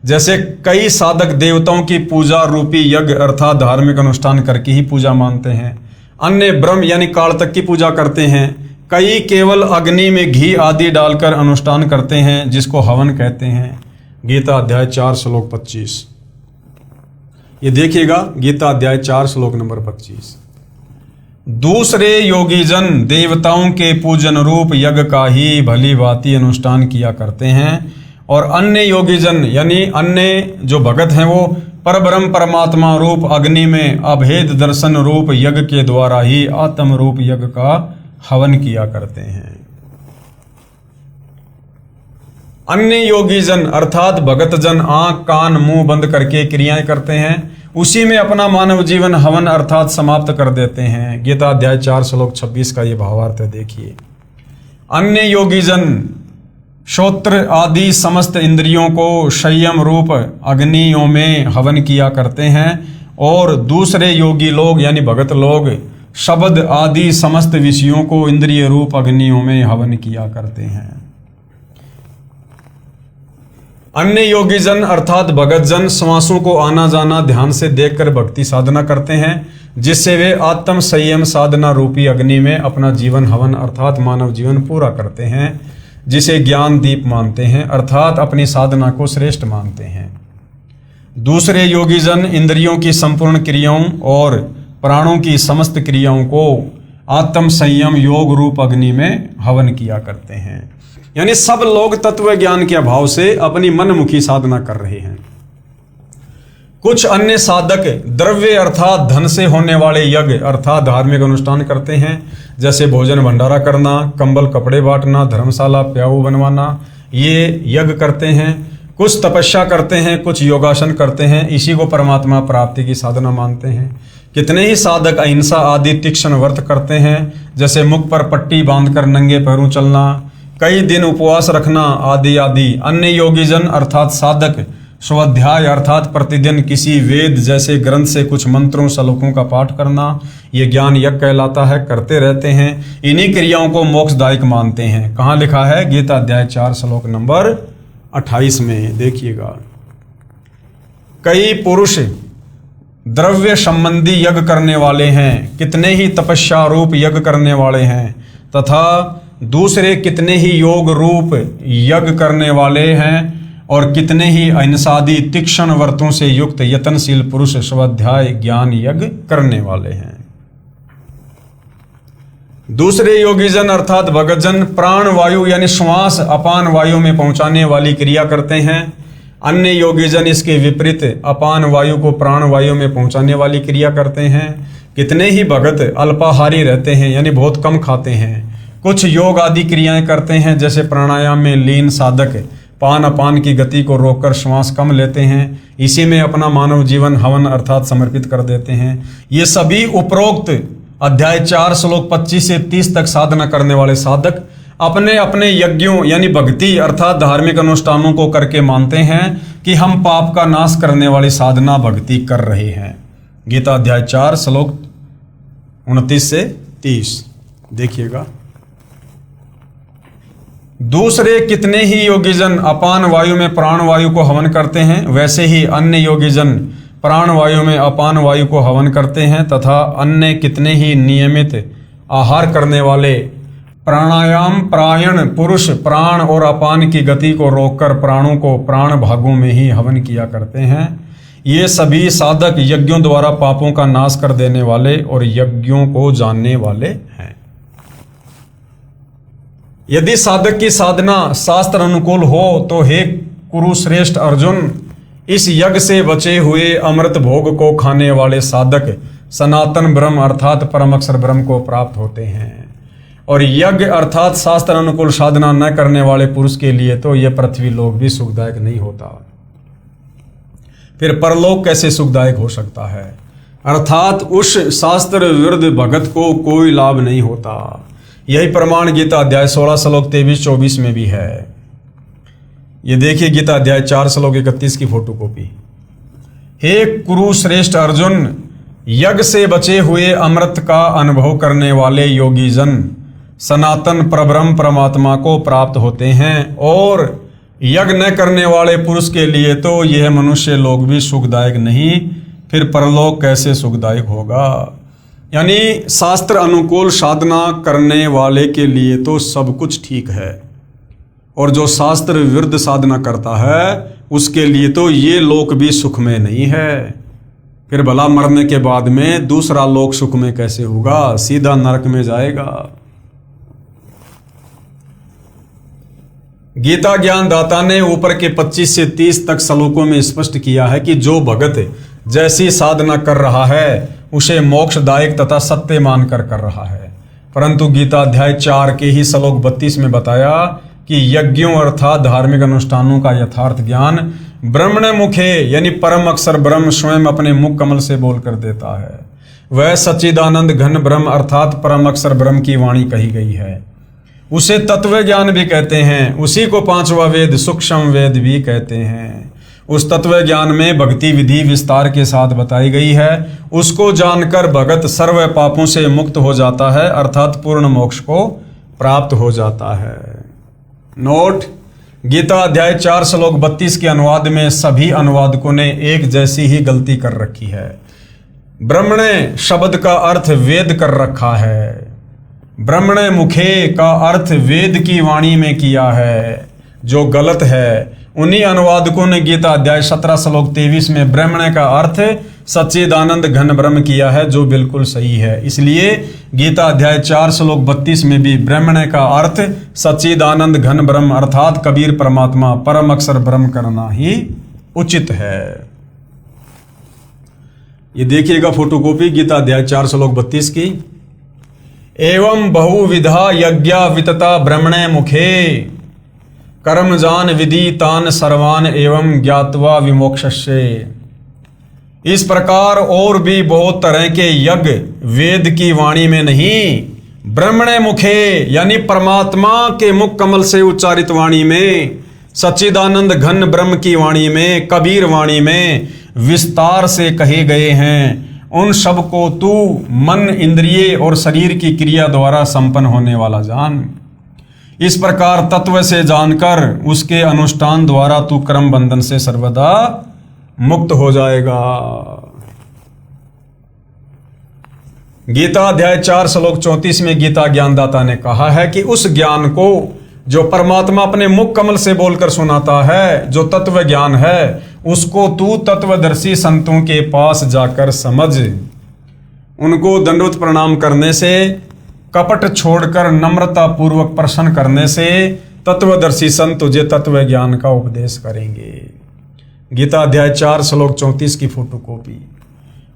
जैसे कई साधक देवताओं की पूजा रूपी यज्ञ अर्थात धार्मिक अनुष्ठान करके ही पूजा मानते हैं, अन्य ब्रह्म यानी काल तक की पूजा करते हैं, कई केवल अग्नि में घी आदि डालकर अनुष्ठान करते हैं जिसको हवन कहते हैं। गीता अध्याय 4 श्लोक 25, ये देखिएगा, गीता अध्याय 4 श्लोक नंबर 25। दूसरे योगी जन देवताओं के पूजन रूप यज्ञ का ही भली भांति अनुष्ठान किया करते हैं और अन्य योगी जन यानी अन्य जो भगत हैं वो परब्रह्म परमात्मा रूप अग्नि में अभेद दर्शन रूप यज्ञ के द्वारा ही आत्म रूप यज्ञ का हवन किया करते हैं। अन्य योगी जन अर्थात भगत जन आंख कान मुंह बंद करके क्रियाएं करते हैं, उसी में अपना मानव जीवन हवन अर्थात समाप्त कर देते हैं। गीता अध्याय 4 श्लोक 26 का ये भावार्थ है, देखिए। अन्य योगी जन श्रोत्र आदि समस्त इंद्रियों को संयम रूप अग्नियों में हवन किया करते हैं और दूसरे योगी लोग यानी भगत लोग शब्द आदि समस्त विषयों को इंद्रिय रूप अग्नियों में हवन किया करते हैं। अन्य योगी जन अर्थात भगत जन श्वासों को आना जाना ध्यान से देखकर भक्ति साधना करते हैं जिससे वे आत्म संयम साधना रूपी अग्नि में अपना जीवन हवन अर्थात मानव जीवन पूरा करते हैं, जिसे ज्ञान दीप मानते हैं अर्थात अपनी साधना को श्रेष्ठ मानते हैं। दूसरे योगी जन इंद्रियों की संपूर्ण क्रियाओं और प्राणों की समस्त क्रियाओं को आत्म संयम योग रूप अग्नि में हवन किया करते हैं। यानी सब लोग तत्व ज्ञान के अभाव से अपनी मनमुखी साधना कर रहे हैं। कुछ अन्य साधक द्रव्य अर्थात धन से होने वाले यज्ञ अर्थात धार्मिक अनुष्ठान करते हैं, जैसे भोजन भंडारा करना, कंबल कपड़े बांटना, धर्मशाला प्याऊ बनवाना, ये यज्ञ करते हैं। कुछ तपस्या करते हैं, कुछ योगासन करते हैं, इसी को परमात्मा प्राप्ति की साधना मानते हैं। कितने ही साधक अहिंसा आदि तीक्ष्ण व्रत करते हैं, जैसे मुख पर पट्टी बांधकर नंगे पैरों चलना, कई दिन उपवास रखना आदि आदि। अन्य योगीजन अर्थात साधक स्वाध्याय अर्थात प्रतिदिन किसी वेद जैसे ग्रंथ से कुछ मंत्रों श्लोकों का पाठ करना, ये ज्ञान यज्ञ कहलाता है, करते रहते हैं। इन्हीं क्रियाओं को मोक्षदायक मानते हैं। कहाँ लिखा है? गीता अध्याय 4 श्लोक नंबर 28 में देखिएगा। कई पुरुष द्रव्य संबंधी यज्ञ करने वाले हैं, कितने ही तपस्या रूप यज्ञ करने वाले हैं, तथा दूसरे कितने ही योग रूप यज्ञ करने वाले हैं और कितने ही अहिंसादि तीक्ष्ण व्रतों से युक्त यत्नशील पुरुष स्वाध्याय ज्ञान यज्ञ करने वाले हैं। दूसरे योगीजन अर्थात भगतजन प्राण वायु यानी श्वास अपान वायु में पहुंचाने वाली क्रिया करते हैं। अन्य योगीजन इसके विपरीत अपान वायु को प्राण वायु में पहुंचाने वाली क्रिया करते हैं। कितने ही भगत अल्पाहारी रहते हैं यानी बहुत कम खाते हैं। कुछ योग आदि क्रियाएं करते हैं, जैसे प्राणायाम में लीन साधक पान अपान की गति को रोककर श्वास कम लेते हैं। इसी में अपना मानव जीवन हवन अर्थात समर्पित कर देते हैं। ये सभी उपरोक्त अध्याय 4 श्लोक 25 से 30 तक साधना करने वाले साधक अपने अपने यज्ञों यानी भक्ति अर्थात धार्मिक अनुष्ठानों को करके मानते हैं कि हम पाप का नाश करने वाली साधना भक्ति कर रहे हैं। गीता अध्याय 4 श्लोक 29 से 30 देखिएगा। दूसरे कितने ही योगीजन अपान वायु में प्राण वायु को हवन करते हैं, वैसे ही अन्य योगीजन प्राण वायु में अपान वायु को हवन करते हैं तथा अन्य कितने ही नियमित आहार करने वाले प्राणायाम प्रायण पुरुष प्राण और अपान की गति को रोककर प्राणों को प्राण भागों में ही हवन किया करते हैं। ये सभी साधक यज्ञों द्वारा पापों का नाश कर देने वाले और यज्ञों को जानने वाले हैं। यदि साधक की साधना शास्त्र अनुकूल हो तो हे कुरुश्रेष्ठ अर्जुन, इस यज्ञ से बचे हुए अमृत भोग को खाने वाले साधक सनातन ब्रह्म अर्थात परम अक्षर ब्रह्म को प्राप्त होते हैं। और यज्ञ अर्थात शास्त्र अनुकूल साधना न करने वाले पुरुष के लिए तो यह पृथ्वी लोक भी सुखदायक नहीं होता, फिर परलोक कैसे सुखदायक हो सकता है। अर्थात उस शास्त्र विरुद्ध भगत को कोई लाभ नहीं होता। यही प्रमाण गीता अध्याय 16 श्लोक 23-24 में भी है। ये देखिए गीता अध्याय 4 श्लोक 31 की फोटो कॉपी। हे कुरुश्रेष्ठ अर्जुन, यज्ञ से बचे हुए अमृत का अनुभव करने वाले योगीजन सनातन परब्रह्म परमात्मा को प्राप्त होते हैं, और यज्ञ न करने वाले पुरुष के लिए तो यह मनुष्य लोक भी सुखदायक नहीं, फिर परलोक कैसे सुखदायक होगा। यानी शास्त्र अनुकूल साधना करने वाले के लिए तो सब कुछ ठीक है, और जो शास्त्र विरुद्ध साधना करता है उसके लिए तो ये लोक भी सुखमय नहीं है। फिर भला मरने के बाद में दूसरा लोक सुखमय कैसे होगा, सीधा नरक में जाएगा। गीता ज्ञान दाता ने ऊपर के 25 से 30 तक श्लोकों में स्पष्ट किया है कि जो भगत जैसी साधना कर रहा है उसे मोक्षदायक तथा सत्य मानकर कर रहा है। परंतु गीता अध्याय 4 के ही श्लोक 32 में बताया कि यज्ञों अर्थात धार्मिक अनुष्ठानों का यथार्थ ज्ञान ब्रह्मण मुखे यानी परम अक्षर ब्रह्म स्वयं अपने मुख कमल से बोलकर देता है। वह सच्चिदानंद घन ब्रह्म अर्थात परम अक्षर ब्रह्म की वाणी कही गई है। उसे तत्व ज्ञान भी कहते हैं। उसी को 5वां वेद सूक्ष्म वेद भी कहते हैं। उस तत्व ज्ञान में भक्ति विधि विस्तार के साथ बताई गई है। उसको जानकर भगत सर्व पापों से मुक्त हो जाता है अर्थात पूर्ण मोक्ष को प्राप्त हो जाता है। नोट, गीता अध्याय 4 श्लोक 32 के अनुवाद में सभी अनुवादकों ने एक जैसी ही गलती कर रखी है। ब्रह्मणे शब्द का अर्थ वेद कर रखा है। ब्रह्मणे मुखे का अर्थ वेद की वाणी में किया है, जो गलत है। उन्हीं अनुवादकों ने गीता अध्याय 17 श्लोक 23 में ब्रह्मणे का अर्थ सच्चिदानंद घन ब्रह्म किया है, जो बिल्कुल सही है। इसलिए गीता अध्याय 4 श्लोक 32 में भी ब्रह्मणे का अर्थ सच्चिदानंद घन ब्रह्म अर्थात कबीर परमात्मा परम अक्षर ब्रह्म करना ही उचित है। ये देखिएगा फोटोकॉपी गीता अध्याय 4 श्लोक 32 की। एवं बहुविधा यज्ञा वितता ब्रह्मणे मुखे कर्म जान विधि तान सर्वान एवं ज्ञात्वा विमोक्षस्य। इस प्रकार और भी बहुत तरह के यज्ञ वेद की वाणी में नहीं, ब्रह्मणे मुखे यानी परमात्मा के मुख कमल से उच्चारित वाणी में, सच्चिदानंद घन ब्रह्म की वाणी में, कबीर वाणी में विस्तार से कहे गए हैं। उन सब को तू मन इंद्रिय और शरीर की क्रिया द्वारा संपन्न होने वाला जान। इस प्रकार तत्व से जानकर उसके अनुष्ठान द्वारा तू कर्म बंधन से सर्वदा मुक्त हो जाएगा। गीता अध्याय 4 श्लोक 34 में गीता ज्ञानदाता ने कहा है कि उस ज्ञान को जो परमात्मा अपने मुख कमल से बोलकर सुनाता है, जो तत्व ज्ञान है, उसको तू तत्वदर्शी संतों के पास जाकर समझ। उनको दंडवत प्रणाम करने से कपट छोड़कर नम्रता पूर्वक प्रश्न करने से तत्वदर्शी संत तुझे तत्व ज्ञान का उपदेश करेंगे। गीता अध्याय 4 श्लोक 34 की फोटोकॉपी।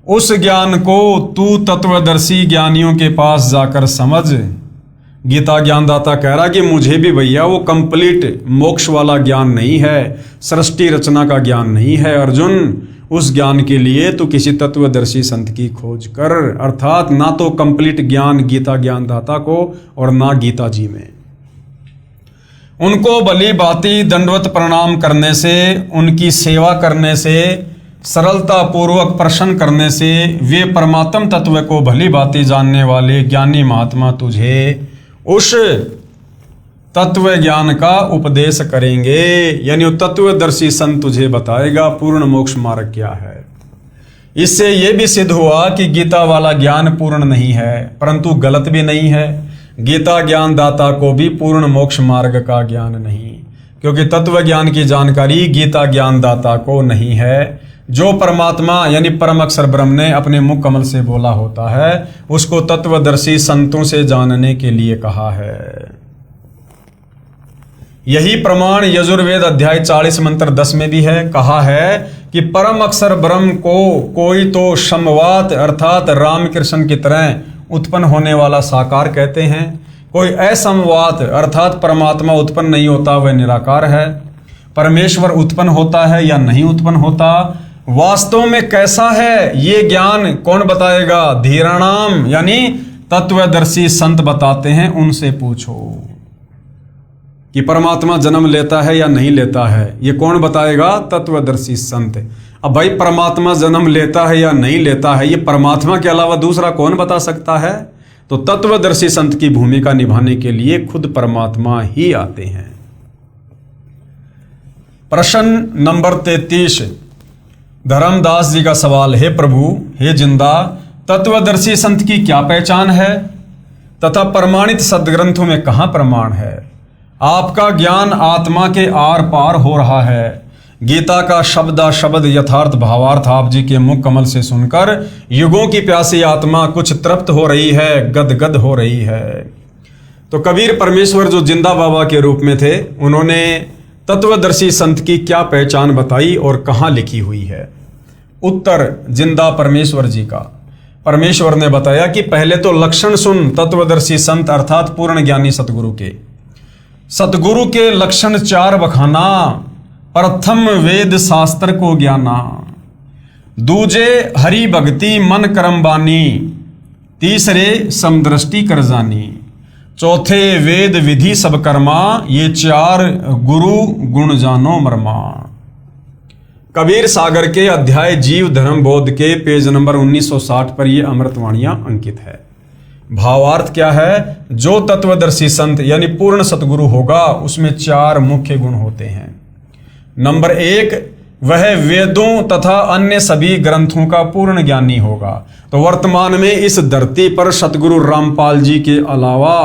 उस ज्ञान को तू तत्वदर्शी ज्ञानियों के पास जाकर समझ। गीता ज्ञानदाता कह रहा कि मुझे भी भैया वो कंप्लीट मोक्ष वाला ज्ञान नहीं है, सृष्टि रचना का ज्ञान नहीं है अर्जुन। उस ज्ञान के लिए तू किसी तत्वदर्शी संत की खोज कर, अर्थात ना तो कंप्लीट ज्ञान गीता ज्ञानदाता को और ना गीता जी में। उनको भली भांति दंडवत प्रणाम करने से, उनकी सेवा करने से, सरलता पूर्वक प्रश्न करने से वे परमात्म तत्व को भली भांति जानने वाले ज्ञानी महात्मा तुझे उस तत्व ज्ञान का उपदेश करेंगे। यानी तत्वदर्शी संत तुझे बताएगा पूर्ण मोक्ष मार्ग क्या है। इससे यह भी सिद्ध हुआ कि गीता वाला ज्ञान पूर्ण नहीं है, परंतु गलत भी नहीं है। गीता ज्ञान दाता को भी पूर्ण मोक्ष मार्ग का ज्ञान नहीं, क्योंकि तत्व ज्ञान की जानकारी गीता ज्ञान दाता को नहीं है। जो परमात्मा यानी परम अक्षर ब्रह्म ने अपने मुख कमल से बोला होता है, उसको तत्वदर्शी संतों से जानने के लिए कहा है। यही प्रमाण यजुर्वेद अध्याय 40 मंत्र 10 में भी है। कहा है कि परम अक्षर ब्रह्म को कोई तो समवात अर्थात रामकृष्ण की तरह उत्पन्न होने वाला साकार कहते हैं, कोई असमवात अर्थात परमात्मा उत्पन्न नहीं होता, वह निराकार है। परमेश्वर उत्पन्न होता है या नहीं उत्पन्न होता, वास्तव में कैसा है ये ज्ञान कौन बताएगा? धीराणाम यानी तत्वदर्शी संत बताते हैं, उनसे पूछो कि परमात्मा जन्म लेता है या नहीं लेता है, ये कौन बताएगा? तत्वदर्शी संत। अब भाई परमात्मा जन्म लेता है या नहीं लेता है, ये परमात्मा के अलावा दूसरा कौन बता सकता है? तो तत्वदर्शी संत की भूमिका निभाने के लिए खुद परमात्मा ही आते हैं। प्रश्न नंबर 33 धर्मदास जी का सवाल है, प्रभु हे जिंदा तत्वदर्शी संत की क्या पहचान है तथा प्रमाणित सदग्रंथों में कहां प्रमाण है? आपका ज्ञान आत्मा के आर पार हो रहा है। गीता का शब्दा शब्द यथार्थ भावार्थ आप जी के मुख कमल से सुनकर युगों की प्यासी आत्मा कुछ तृप्त हो रही है, गदगद हो रही है। तो कबीर परमेश्वर जो जिंदा बाबा के रूप में थे, उन्होंने तत्वदर्शी संत की क्या पहचान बताई और कहाँ लिखी हुई है? उत्तर जिंदा परमेश्वर जी का। परमेश्वर ने बताया कि पहले तो लक्षण सुन तत्वदर्शी संत अर्थात पूर्ण ज्ञानी सतगुरु के। सतगुरु के लक्षण 4 बखाना। प्रथम वेद शास्त्र को ज्ञाना, दूजे हरि भक्ति मन कर्म बानी, तीसरे समदृष्टि कर जानी, चौथे वेद विधि सब कर्मा, ये 4 गुरु गुण जानो मरमा। कबीर सागर के अध्याय जीव धर्म बोध के पेज नंबर 1960 पर ये अमृतवाणियां अंकित है। भावार्थ क्या है? जो तत्वदर्शी संत यानी पूर्ण सतगुरु होगा उसमें 4 मुख्य गुण होते हैं। नंबर 1, वह वेदों तथा अन्य सभी ग्रंथों का पूर्ण ज्ञानी होगा। तो वर्तमान में इस धरती पर सतगुरु रामपाल जी के अलावा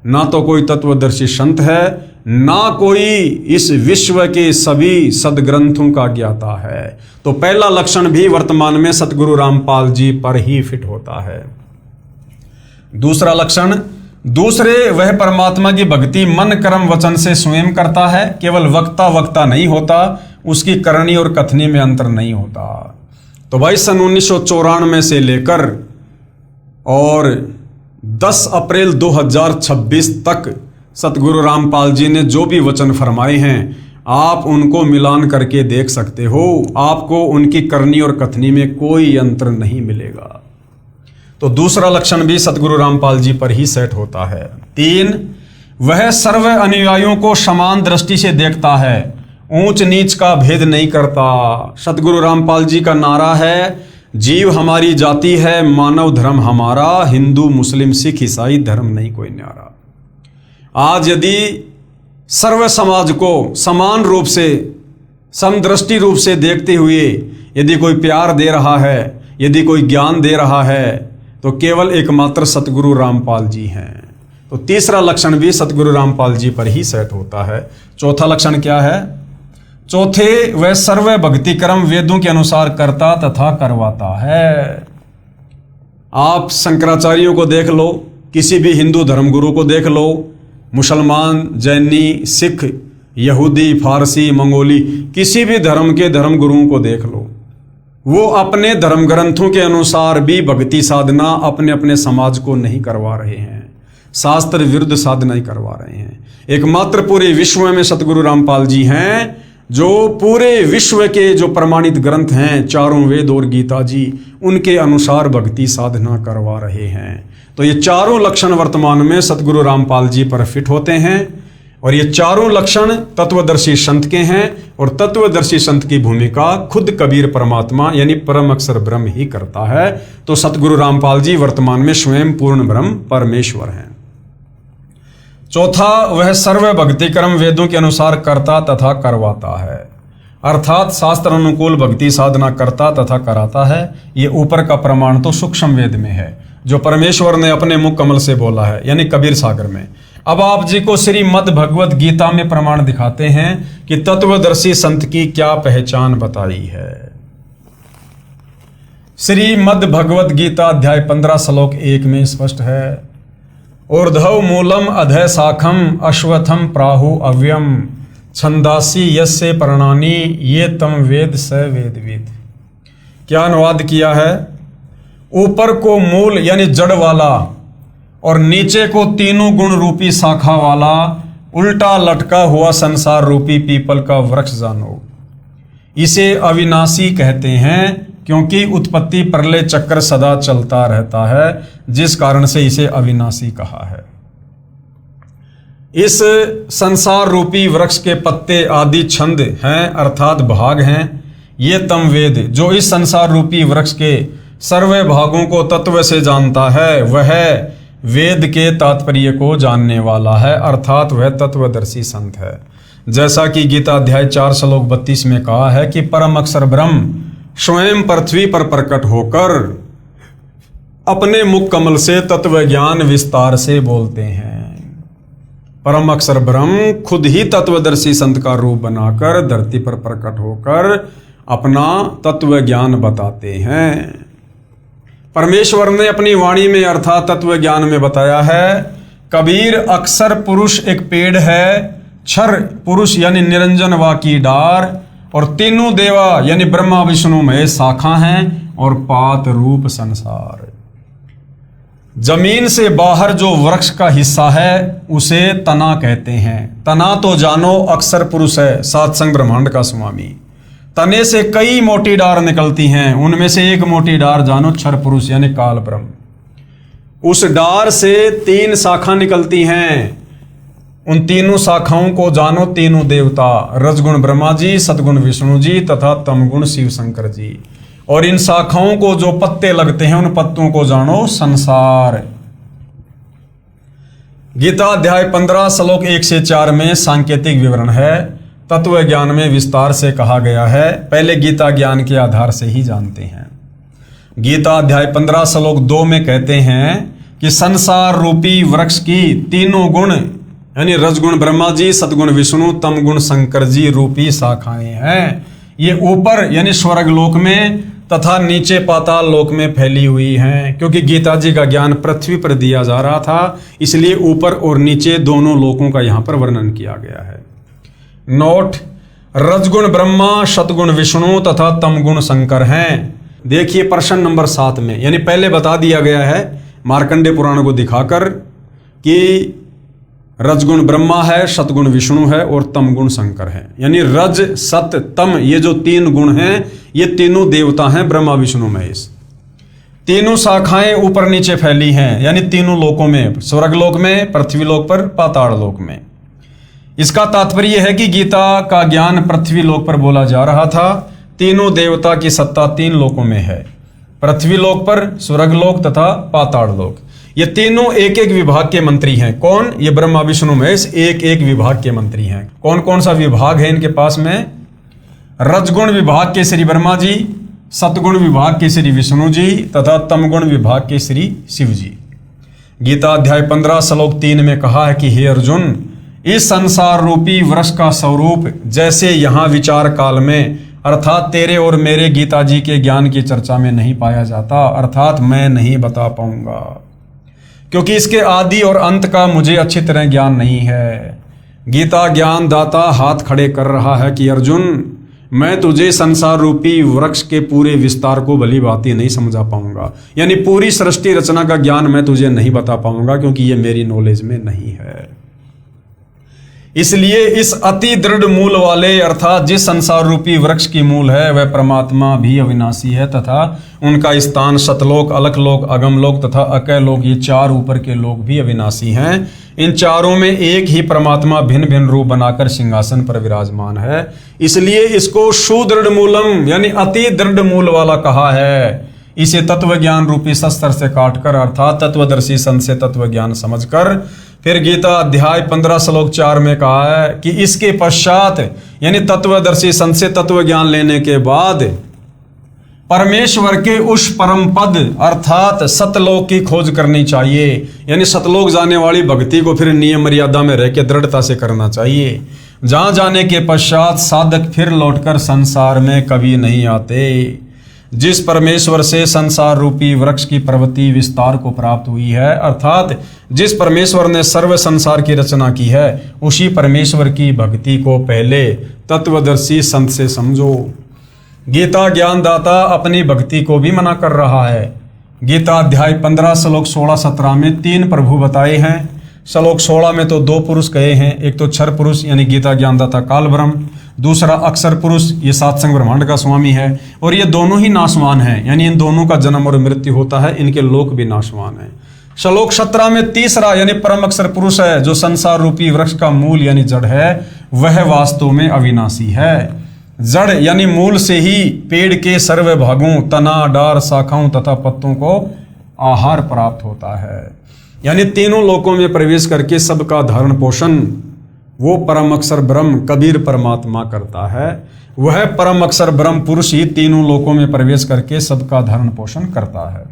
ना तो कोई तत्वदर्शी संत है, ना कोई इस विश्व के सभी सदग्रंथों का ज्ञाता है। तो पहला लक्षण भी वर्तमान में सतगुरु रामपाल जी पर ही फिट होता है। दूसरा लक्षण, दूसरे वह परमात्मा की भक्ति मन कर्म वचन से स्वयं करता है, केवल वक्ता वक्ता नहीं होता, उसकी करनी और कथनी में अंतर नहीं होता। तो भाई सन 1994 से लेकर और 10 अप्रैल 2026 तक सतगुरु रामपाल जी ने जो भी वचन फरमाए हैं आप उनको मिलान करके देख सकते हो, आपको उनकी करनी और कथनी में कोई अंतर नहीं मिलेगा। तो दूसरा लक्षण भी सतगुरु रामपाल जी पर ही सेट होता है। 3, वह सर्व अनुयायियों को समान दृष्टि से देखता है, ऊंच नीच का भेद नहीं करता। सतगुरु रामपाल जी का नारा है, जीव हमारी जाति है, मानव धर्म हमारा, हिंदू मुस्लिम सिख ईसाई धर्म नहीं कोई न्यारा। आज यदि सर्व समाज को समान रूप से समदृष्टि रूप से देखते हुए यदि कोई प्यार दे रहा है, यदि कोई ज्ञान दे रहा है, तो केवल एकमात्र सतगुरु रामपाल जी हैं। तो तीसरा लक्षण भी सतगुरु रामपाल जी पर ही सेट होता है। चौथा लक्षण क्या है? चौथे, वह सर्व भक्ति कर्म वेदों के अनुसार करता तथा करवाता है। आप शंकराचार्यों को देख लो, किसी भी हिंदू धर्मगुरु को देख लो, मुसलमान, जैनी, सिख, यहूदी, फारसी, मंगोली, किसी भी धर्म के धर्मगुरुओं को देख लो, वो अपने धर्म ग्रंथों के अनुसार भी भक्ति साधना अपने अपने समाज को नहीं करवा रहे हैं, शास्त्र विरुद्ध साधना ही करवा रहे हैं। एकमात्र पूरे विश्व में सतगुरु रामपाल जी हैं जो पूरे विश्व के जो प्रमाणित ग्रंथ हैं, चारों वेद और गीता जी, उनके अनुसार भक्ति साधना करवा रहे हैं। तो ये चारों लक्षण वर्तमान में सतगुरु रामपाल जी पर फिट होते हैं और ये चारों लक्षण तत्वदर्शी संत के हैं और तत्वदर्शी संत की भूमिका खुद कबीर परमात्मा यानी परम अक्षर ब्रह्म ही करता है। तो सतगुरु रामपाल जी वर्तमान में स्वयं पूर्ण ब्रह्म परमेश्वर हैं। चौथा, वह सर्व भक्ति कर्म वेदों के अनुसार करता तथा करवाता है, अर्थात शास्त्र अनुकूल भक्ति साधना करता तथा कराता है। ये ऊपर का प्रमाण तो सूक्ष्म वेद में है जो परमेश्वर ने अपने मुख कमल से बोला है यानी कबीर सागर में। अब आप जी को श्रीमद् भगवत गीता में प्रमाण दिखाते हैं कि तत्वदर्शी संत की क्या पहचान बताई है। श्रीमद् भगवत गीता अध्याय 15 श्लोक 1 में स्पष्ट है, ऊर्ध्व मूलम अधः शाखम अश्वत्थम प्राहु अव्यम छंदासी यस्य पर्णानि ये तम वेद स वेदविद। क्या अनुवाद किया है? ऊपर को मूल यानी जड़ वाला और नीचे को तीनों गुण रूपी शाखा वाला उल्टा लटका हुआ संसार रूपी पीपल का वृक्ष जानो। इसे अविनाशी कहते हैं क्योंकि उत्पत्ति प्रलय चक्र सदा चलता रहता है, जिस कारण से इसे अविनाशी कहा है। इस संसार रूपी वृक्ष के पत्ते आदि छंद हैं अर्थात भाग हैं। ये तम वेद जो इस संसार रूपी वृक्ष के सर्व भागों को तत्व से जानता है वह वेद के तात्पर्य को जानने वाला है, अर्थात वह तत्वदर्शी संत है। जैसा कि गीता अध्याय 4 श्लोक 32 में कहा है कि परम अक्षर ब्रह्म स्वयं पृथ्वी पर प्रकट होकर अपने मुख कमल से तत्व ज्ञान विस्तार से बोलते हैं। परम अक्षर ब्रह्म खुद ही तत्वदर्शी संत का रूप बनाकर धरती पर प्रकट होकर अपना तत्व ज्ञान बताते हैं। परमेश्वर ने अपनी वाणी में अर्थात तत्व ज्ञान में बताया है, कबीर अक्षर पुरुष एक पेड़ है, क्षर पुरुष यानी निरंजन वा की डार और तीनों देवा यानी ब्रह्मा विष्णु महेश शाखा हैं और पात रूप संसार। जमीन से बाहर जो वृक्ष का हिस्सा है उसे तना कहते हैं। तना तो जानो अक्षर पुरुष है, सात संग ब्रह्मांड का स्वामी। तने से कई मोटी डार निकलती हैं, उनमें से एक मोटी डार जानो क्षर पुरुष यानी काल ब्रह्म। उस डार से 3 शाखा निकलती हैं, उन तीनों शाखाओं को जानो तीनों देवता, रजगुण ब्रह्मा जी, सतगुण विष्णु जी तथा तमगुण शिव शंकर जी। और इन शाखाओं को जो पत्ते लगते हैं उन पत्तों को जानो संसार। गीता अध्याय 15 श्लोक 1 से 4 में सांकेतिक विवरण है, तत्व ज्ञान में विस्तार से कहा गया है। पहले गीता ज्ञान के आधार से ही जानते हैं। गीता अध्याय 15 श्लोक 2 में कहते हैं कि संसार रूपी वृक्ष की तीनों गुण यानी रजगुण ब्रह्मा जी, सतगुण विष्णु, तमगुण शंकर जी रूपी शाखाएं हैं। ये ऊपर यानी स्वर्ग लोक में तथा नीचे पाताल लोक में फैली हुई हैं। क्योंकि गीता जी का ज्ञान पृथ्वी पर दिया जा रहा था, इसलिए ऊपर और नीचे दोनों लोकों का यहाँ पर वर्णन किया गया है। नोट, रजगुण ब्रह्मा, सतगुण विष्णु तथा तमगुण शंकर हैं। देखिए प्रश्न नंबर 7 में, यानी पहले बता दिया गया है मार्कंडेय पुराण को दिखाकर कि रजगुण ब्रह्मा है, सतगुण विष्णु है और तमगुण शंकर है। यानी रज, सत, तम ये जो 3 गुण हैं ये तीनों देवता हैं, ब्रह्मा विष्णु महेश। तीनों शाखाएं ऊपर नीचे फैली हैं, यानी तीनों लोकों में, स्वर्ग लोक में, पृथ्वी लोक पर, पाताल लोक में। इसका तात्पर्य है कि गीता का ज्ञान पृथ्वी लोक पर बोला जा रहा था। तीनों देवता की सत्ता 3 लोकों में है, पृथ्वी लोक पर, स्वर्ग लोक तथा पाताल लोक। ये तीनों एक एक विभाग के मंत्री हैं। कौन? ये ब्रह्मा विष्णु महेश एक एक विभाग के मंत्री हैं। कौन कौन सा विभाग है इनके पास में? रजगुण विभाग के श्री ब्रह्मा जी, सतगुण विभाग के श्री विष्णु जी तथा तमगुण विभाग के श्री शिव जी। गीता अध्याय 15 श्लोक 3 में कहा है कि हे अर्जुन, इस संसार रूपी वृक्ष का स्वरूप जैसे यहाँ विचार काल में अर्थात तेरे और मेरे गीता जी के ज्ञान की चर्चा में नहीं पाया जाता, अर्थात मैं नहीं बता पाऊंगा, क्योंकि इसके आदि और अंत का मुझे अच्छी तरह ज्ञान नहीं है। गीता ज्ञान दाता हाथ खड़े कर रहा है कि अर्जुन, मैं तुझे संसार रूपी वृक्ष के पूरे विस्तार को भली भांति नहीं समझा पाऊंगा, यानी पूरी सृष्टि रचना का ज्ञान मैं तुझे नहीं बता पाऊंगा, क्योंकि ये मेरी नॉलेज में नहीं है। इसलिए इस अति दृढ़ मूल वाले अर्थात जिस संसार रूपी वृक्ष की मूल है वह परमात्मा भी अविनाशी है, तथा उनका स्थान सतलोक, अलकलोक, अगमलोक तथा अकैलोक, ये चार ऊपर के लोक भी अविनाशी हैं। इन चारों में एक ही परमात्मा भिन्न भिन्न रूप बनाकर सिंहासन पर विराजमान है। इसलिए इसको सुदृढ़ मूलम यानी अति दृढ़ मूल वाला कहा है। इसे तत्व ज्ञान रूपी शस्त्र से काटकर अर्थात तत्वदर्शी संत से तत्व ज्ञान समझकर फिर गीता अध्याय 15 श्लोक 4 में कहा है कि इसके पश्चात यानी तत्वदर्शी संत से तत्व ज्ञान लेने के बाद परमेश्वर के उस परम पद अर्थात सतलोक की खोज करनी चाहिए। यानी सतलोक जाने वाली भक्ति को फिर नियम मर्यादा में रह के दृढ़ता से करना चाहिए। जहां जाने के पश्चात साधक फिर लौटकर संसार में कभी नहीं आते। जिस परमेश्वर से संसार रूपी वृक्ष की प्रवृत्ति विस्तार को प्राप्त हुई है अर्थात जिस परमेश्वर ने सर्व संसार की रचना की है उसी परमेश्वर की भक्ति को पहले तत्वदर्शी संत से समझो। गीता ज्ञानदाता अपनी भक्ति को भी मना कर रहा है। गीता अध्याय 15 श्लोक 16-17 में 3 प्रभु बताए हैं। श्लोक 16 में तो 2 पुरुष कहे हैं, एक तो क्षर पुरुष यानी गीता ज्ञानदाता काल ब्रह्म, दूसरा अक्षर पुरुष ये सात संग ब्रह्मांड का स्वामी है, और ये दोनों ही नाशवान हैं, यानी इन दोनों का जन्म और मृत्यु होता है, इनके लोक भी नाशवान है। श्लोक 17 में तीसरा यानी परम अक्षर पुरुष है जो संसार रूपी वृक्ष का मूल यानी जड़ है, वह वास्तव में अविनाशी है। जड़ यानी मूल से ही पेड़ के सर्व भागों तना, डार, शाखाओं तथा पत्तों को आहार प्राप्त होता है। यानी तीनों लोकों में प्रवेश करके सबका धारण पोषण वो परम अक्षर ब्रह्म कबीर परमात्मा करता है। वह परम अक्षर ब्रह्म पुरुष ही तीनों लोकों में प्रवेश करके सबका धारण पोषण करता है।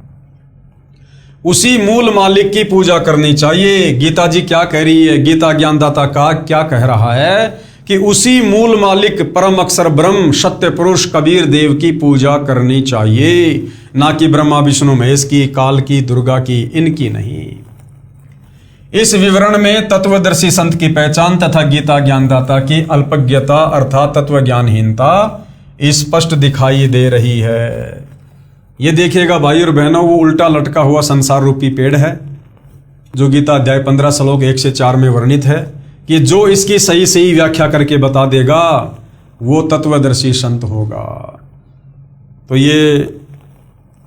उसी मूल मालिक की पूजा करनी चाहिए। गीता जी क्या कह रही है, गीता ज्ञानदाता का क्या कह रहा है कि उसी मूल मालिक परम अक्षर ब्रह्म सत्य पुरुष कबीर देव की पूजा करनी चाहिए, ना कि ब्रह्मा विष्णु महेश की, काल की, दुर्गा की, इनकी नहीं। इस विवरण में तत्वदर्शी संत की पहचान तथा गीता ज्ञानदाता की अल्पज्ञता अर्थात तत्व ज्ञानहीनता स्पष्ट दिखाई दे रही है। ये देखिएगा भाई और बहनों, वो उल्टा लटका हुआ संसार रूपी पेड़ है जो गीता अध्याय 15 श्लोक 1 से 4 में वर्णित है कि जो इसकी सही सही व्याख्या करके बता देगा वो तत्वदर्शी संत होगा। तो ये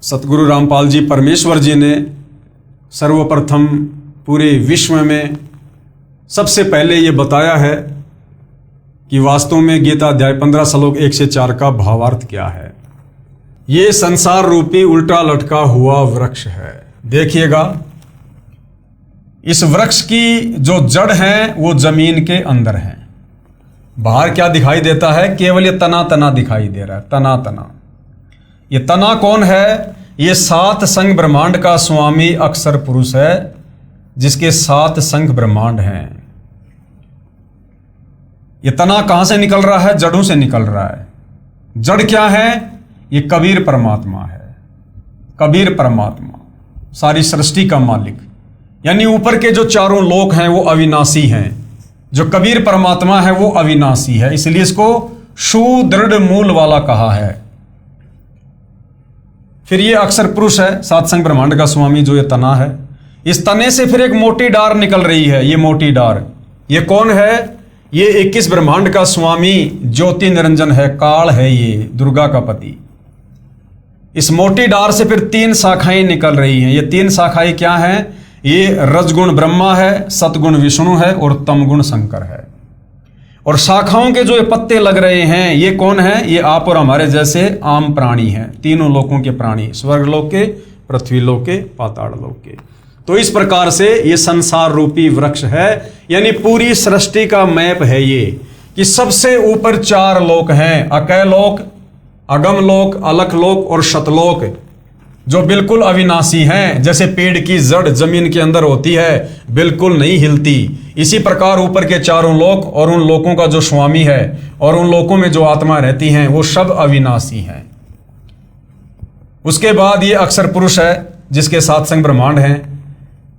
सतगुरु रामपाल जी परमेश्वर जी ने सर्वप्रथम पूरे विश्व में सबसे पहले ये बताया है कि वास्तव में गीता अध्याय 15 श्लोक 1 से 4 का भावार्थ क्या है। ये संसार रूपी उल्टा लटका हुआ वृक्ष है। देखिएगा, इस वृक्ष की जो जड़ है वो जमीन के अंदर है। बाहर क्या दिखाई देता है, केवल ये तना तना दिखाई दे रहा है, तना तना। ये तना कौन है, ये 7 संग ब्रह्मांड का स्वामी अक्षर पुरुष है जिसके 7 संग ब्रह्मांड हैं। ये तना कहां से निकल रहा है, जड़ों से निकल रहा है। जड़ क्या है, ये कबीर परमात्मा है। कबीर परमात्मा सारी सृष्टि का मालिक, यानी ऊपर के जो चारों लोक हैं वो अविनाशी हैं। जो कबीर परमात्मा है वो अविनाशी है, इसलिए इसको सुदृढ़ मूल वाला कहा है। फिर ये अक्षर पुरुष है, 7 संग ब्रह्मांड का स्वामी जो ये तना है। इस तने से फिर एक मोटी डार निकल रही है। ये मोटी डार ये कौन है, ये 21 ब्रह्मांड का स्वामी ज्योति निरंजन है, काल है, ये दुर्गा का पति। इस मोटी डार से फिर 3 शाखाएं निकल रही हैं। ये 3 शाखाएं क्या हैं, ये रजगुण ब्रह्मा है, सतगुण विष्णु है और तमगुण शंकर है। और शाखाओं के जो ये पत्ते लग रहे हैं ये कौन है, ये आप और हमारे जैसे आम प्राणी हैं, तीनों लोकों के प्राणी, स्वर्ग लोक के, पृथ्वी लोक के, पाताल लोक के। तो इस प्रकार से ये संसार रूपी वृक्ष है, यानी पूरी सृष्टि का मैप है ये कि सबसे ऊपर 4 लोक हैं, अकैलोक, अगम लोक, अलख लोक और शतलोक, जो बिल्कुल अविनाशी हैं। जैसे पेड़ की जड़ जमीन के अंदर होती है, बिल्कुल नहीं हिलती, इसी प्रकार ऊपर के 4 लोक और उन लोकों का जो स्वामी है और उन लोकों में जो आत्मा रहती हैं वो सब अविनाशी हैं। उसके बाद ये अक्षर पुरुष है जिसके 7 संग ब्रह्मांड हैं।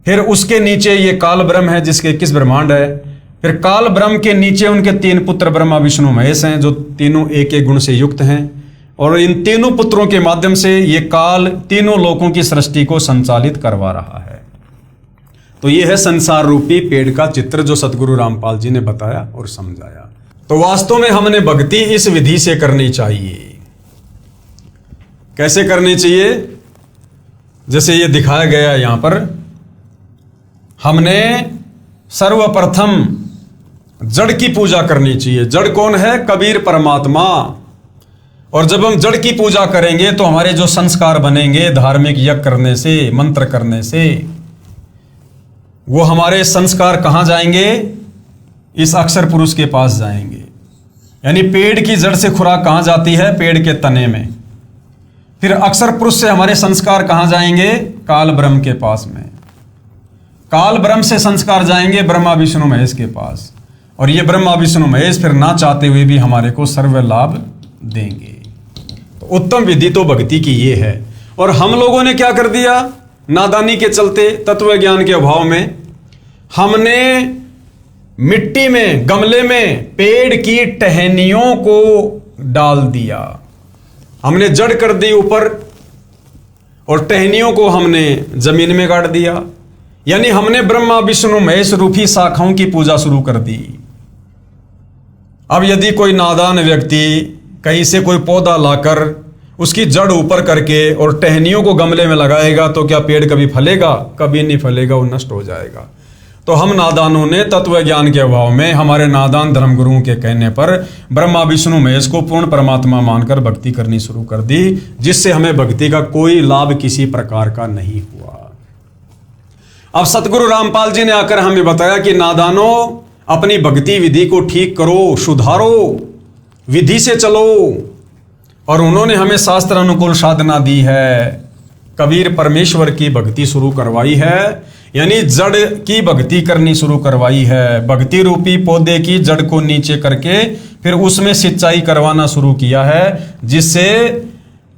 फिर उसके नीचे ये काल ब्रह्म है जिसके 21 ब्रह्मांड है। फिर काल ब्रह्म के नीचे उनके 3 पुत्र ब्रह्मा विष्णु महेश हैं, जो तीनों एक एक गुण से युक्त हैं। और इन तीनों पुत्रों के माध्यम से ये काल तीनों लोकों की सृष्टि को संचालित करवा रहा है। तो ये है संसार रूपी पेड़ का चित्र जो सतगुरु रामपाल जी ने बताया और समझाया। तो वास्तव में हमने भक्ति इस विधि से करनी चाहिए। कैसे करनी चाहिए? जैसे ये दिखाया गया यहां पर, हमने सर्वप्रथम जड़ की पूजा करनी चाहिए। जड़ कौन है? कबीर परमात्मा। और जब हम जड़ की पूजा करेंगे तो हमारे जो संस्कार बनेंगे धार्मिक यज्ञ करने से, मंत्र करने से, वो हमारे संस्कार कहां जाएंगे? इस अक्षर पुरुष के पास जाएंगे। यानी पेड़ की जड़ से खुराक कहां जाती है? पेड़ के तने में। फिर अक्षर पुरुष से हमारे संस्कार कहां जाएंगे? काल ब्रह्म के पास में। काल ब्रह्म से संस्कार जाएंगे ब्रह्मा विष्णु महेश के पास। और ये ब्रह्मा विष्णु महेश फिर ना चाहते हुए भी हमारे को सर्व लाभ देंगे। तो उत्तम विधि तो भक्ति की ये है। और हम लोगों ने क्या कर दिया? नादानी के चलते, तत्व ज्ञान के अभाव में, हमने मिट्टी में, गमले में पेड़ की टहनियों को डाल दिया। हमने जड़ कर दी ऊपर और टहनियों को हमने जमीन में गाड़ दिया। यानी हमने ब्रह्मा विष्णु महेश रूपी शाखाओं की पूजा शुरू कर दी। अब यदि कोई नादान व्यक्ति कहीं से कोई पौधा लाकर उसकी जड़ ऊपर करके और टहनियों को गमले में लगाएगा तो क्या पेड़ कभी फलेगा? कभी नहीं फलेगा, वो नष्ट हो जाएगा। तो हम नादानों ने तत्व ज्ञान के अभाव में हमारे नादान धर्मगुरुओं के कहने पर ब्रह्मा विष्णु महेश को पूर्ण परमात्मा मानकर भक्ति करनी शुरू कर दी, जिससे हमें भक्ति का कोई लाभ किसी प्रकार का नहीं हुआ। अब सतगुरु रामपाल जी ने आकर हमें बताया कि नादानों, अपनी भक्ति विधि को ठीक करो, सुधारो, विधि से चलो। और उन्होंने हमें शास्त्र अनुकूल साधना दी है। कबीर परमेश्वर की भक्ति शुरू करवाई है, यानी जड़ की भक्ति करनी शुरू करवाई है। भक्ति रूपी पौधे की जड़ को नीचे करके फिर उसमें सिंचाई करवाना शुरू किया है, जिससे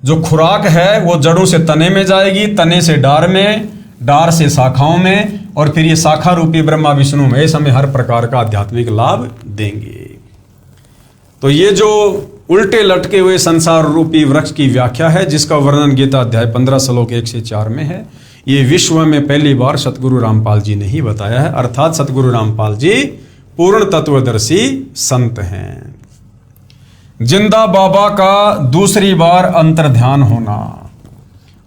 जो खुराक है वो जड़ों से तने में जाएगी, तने से डार में, डार से शाखाओं में, और फिर ये शाखा रूपी ब्रह्मा विष्णु महेश हमें हर प्रकार का आध्यात्मिक लाभ देंगे। तो ये जो उल्टे लटके हुए संसार रूपी वृक्ष की व्याख्या है, जिसका वर्णन गीता अध्याय 15 श्लोक 1 से 4 में है, ये विश्व में पहली बार सतगुरु रामपाल जी ने ही बताया है। अर्थात सतगुरु रामपाल जी पूर्ण तत्वदर्शी संत हैं। जिंदा बाबा का दूसरी बार अंतर्ध्यान होना।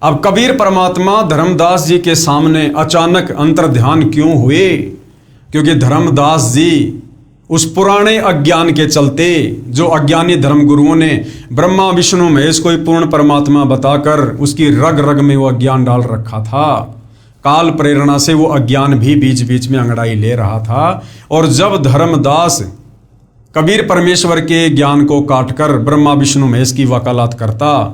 अब कबीर परमात्मा धर्मदास जी के सामने अचानक अंतर्ध्यान क्यों हुए? क्योंकि धर्मदास जी उस पुराने अज्ञान के चलते, जो अज्ञानी धर्मगुरुओं ने ब्रह्मा विष्णु महेश को पूर्ण परमात्मा बताकर उसकी रग रग में वो अज्ञान डाल रखा था, काल प्रेरणा से वो अज्ञान भी बीच बीच में अंगड़ाई ले रहा था। और जब धर्मदास कबीर परमेश्वर के ज्ञान को काटकर ब्रह्मा विष्णु महेश की वकालत करता,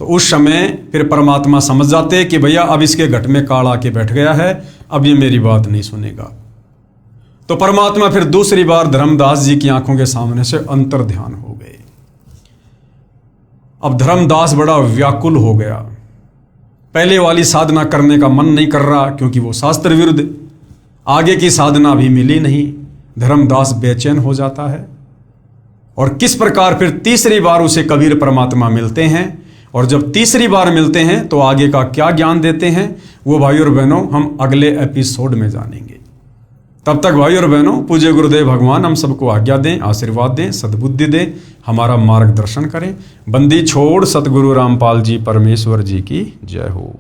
तो उस समय फिर परमात्मा समझ जाते कि भैया अब इसके घट में काल आके बैठ गया है, अब ये मेरी बात नहीं सुनेगा। तो परमात्मा फिर दूसरी बार धर्मदास जी की आंखों के सामने से अंतर ध्यान हो गए। अब धर्मदास बड़ा व्याकुल हो गया। पहले वाली साधना करने का मन नहीं कर रहा, क्योंकि वो शास्त्र विरुद्ध, आगे की साधना भी मिली नहीं। धर्मदास बेचैन हो जाता है। और किस प्रकार फिर तीसरी बार उसे कबीर परमात्मा मिलते हैं, और जब तीसरी बार मिलते हैं तो आगे का क्या ज्ञान देते हैं, वो भाई और बहनों हम अगले एपिसोड में जानेंगे। तब तक भाई और बहनों, पूज्य गुरुदेव भगवान हम सबको आज्ञा दें, आशीर्वाद दें, सद्बुद्धि दें, हमारा मार्गदर्शन करें। बंदी छोड़ सतगुरु रामपाल जी परमेश्वर जी की जय हो।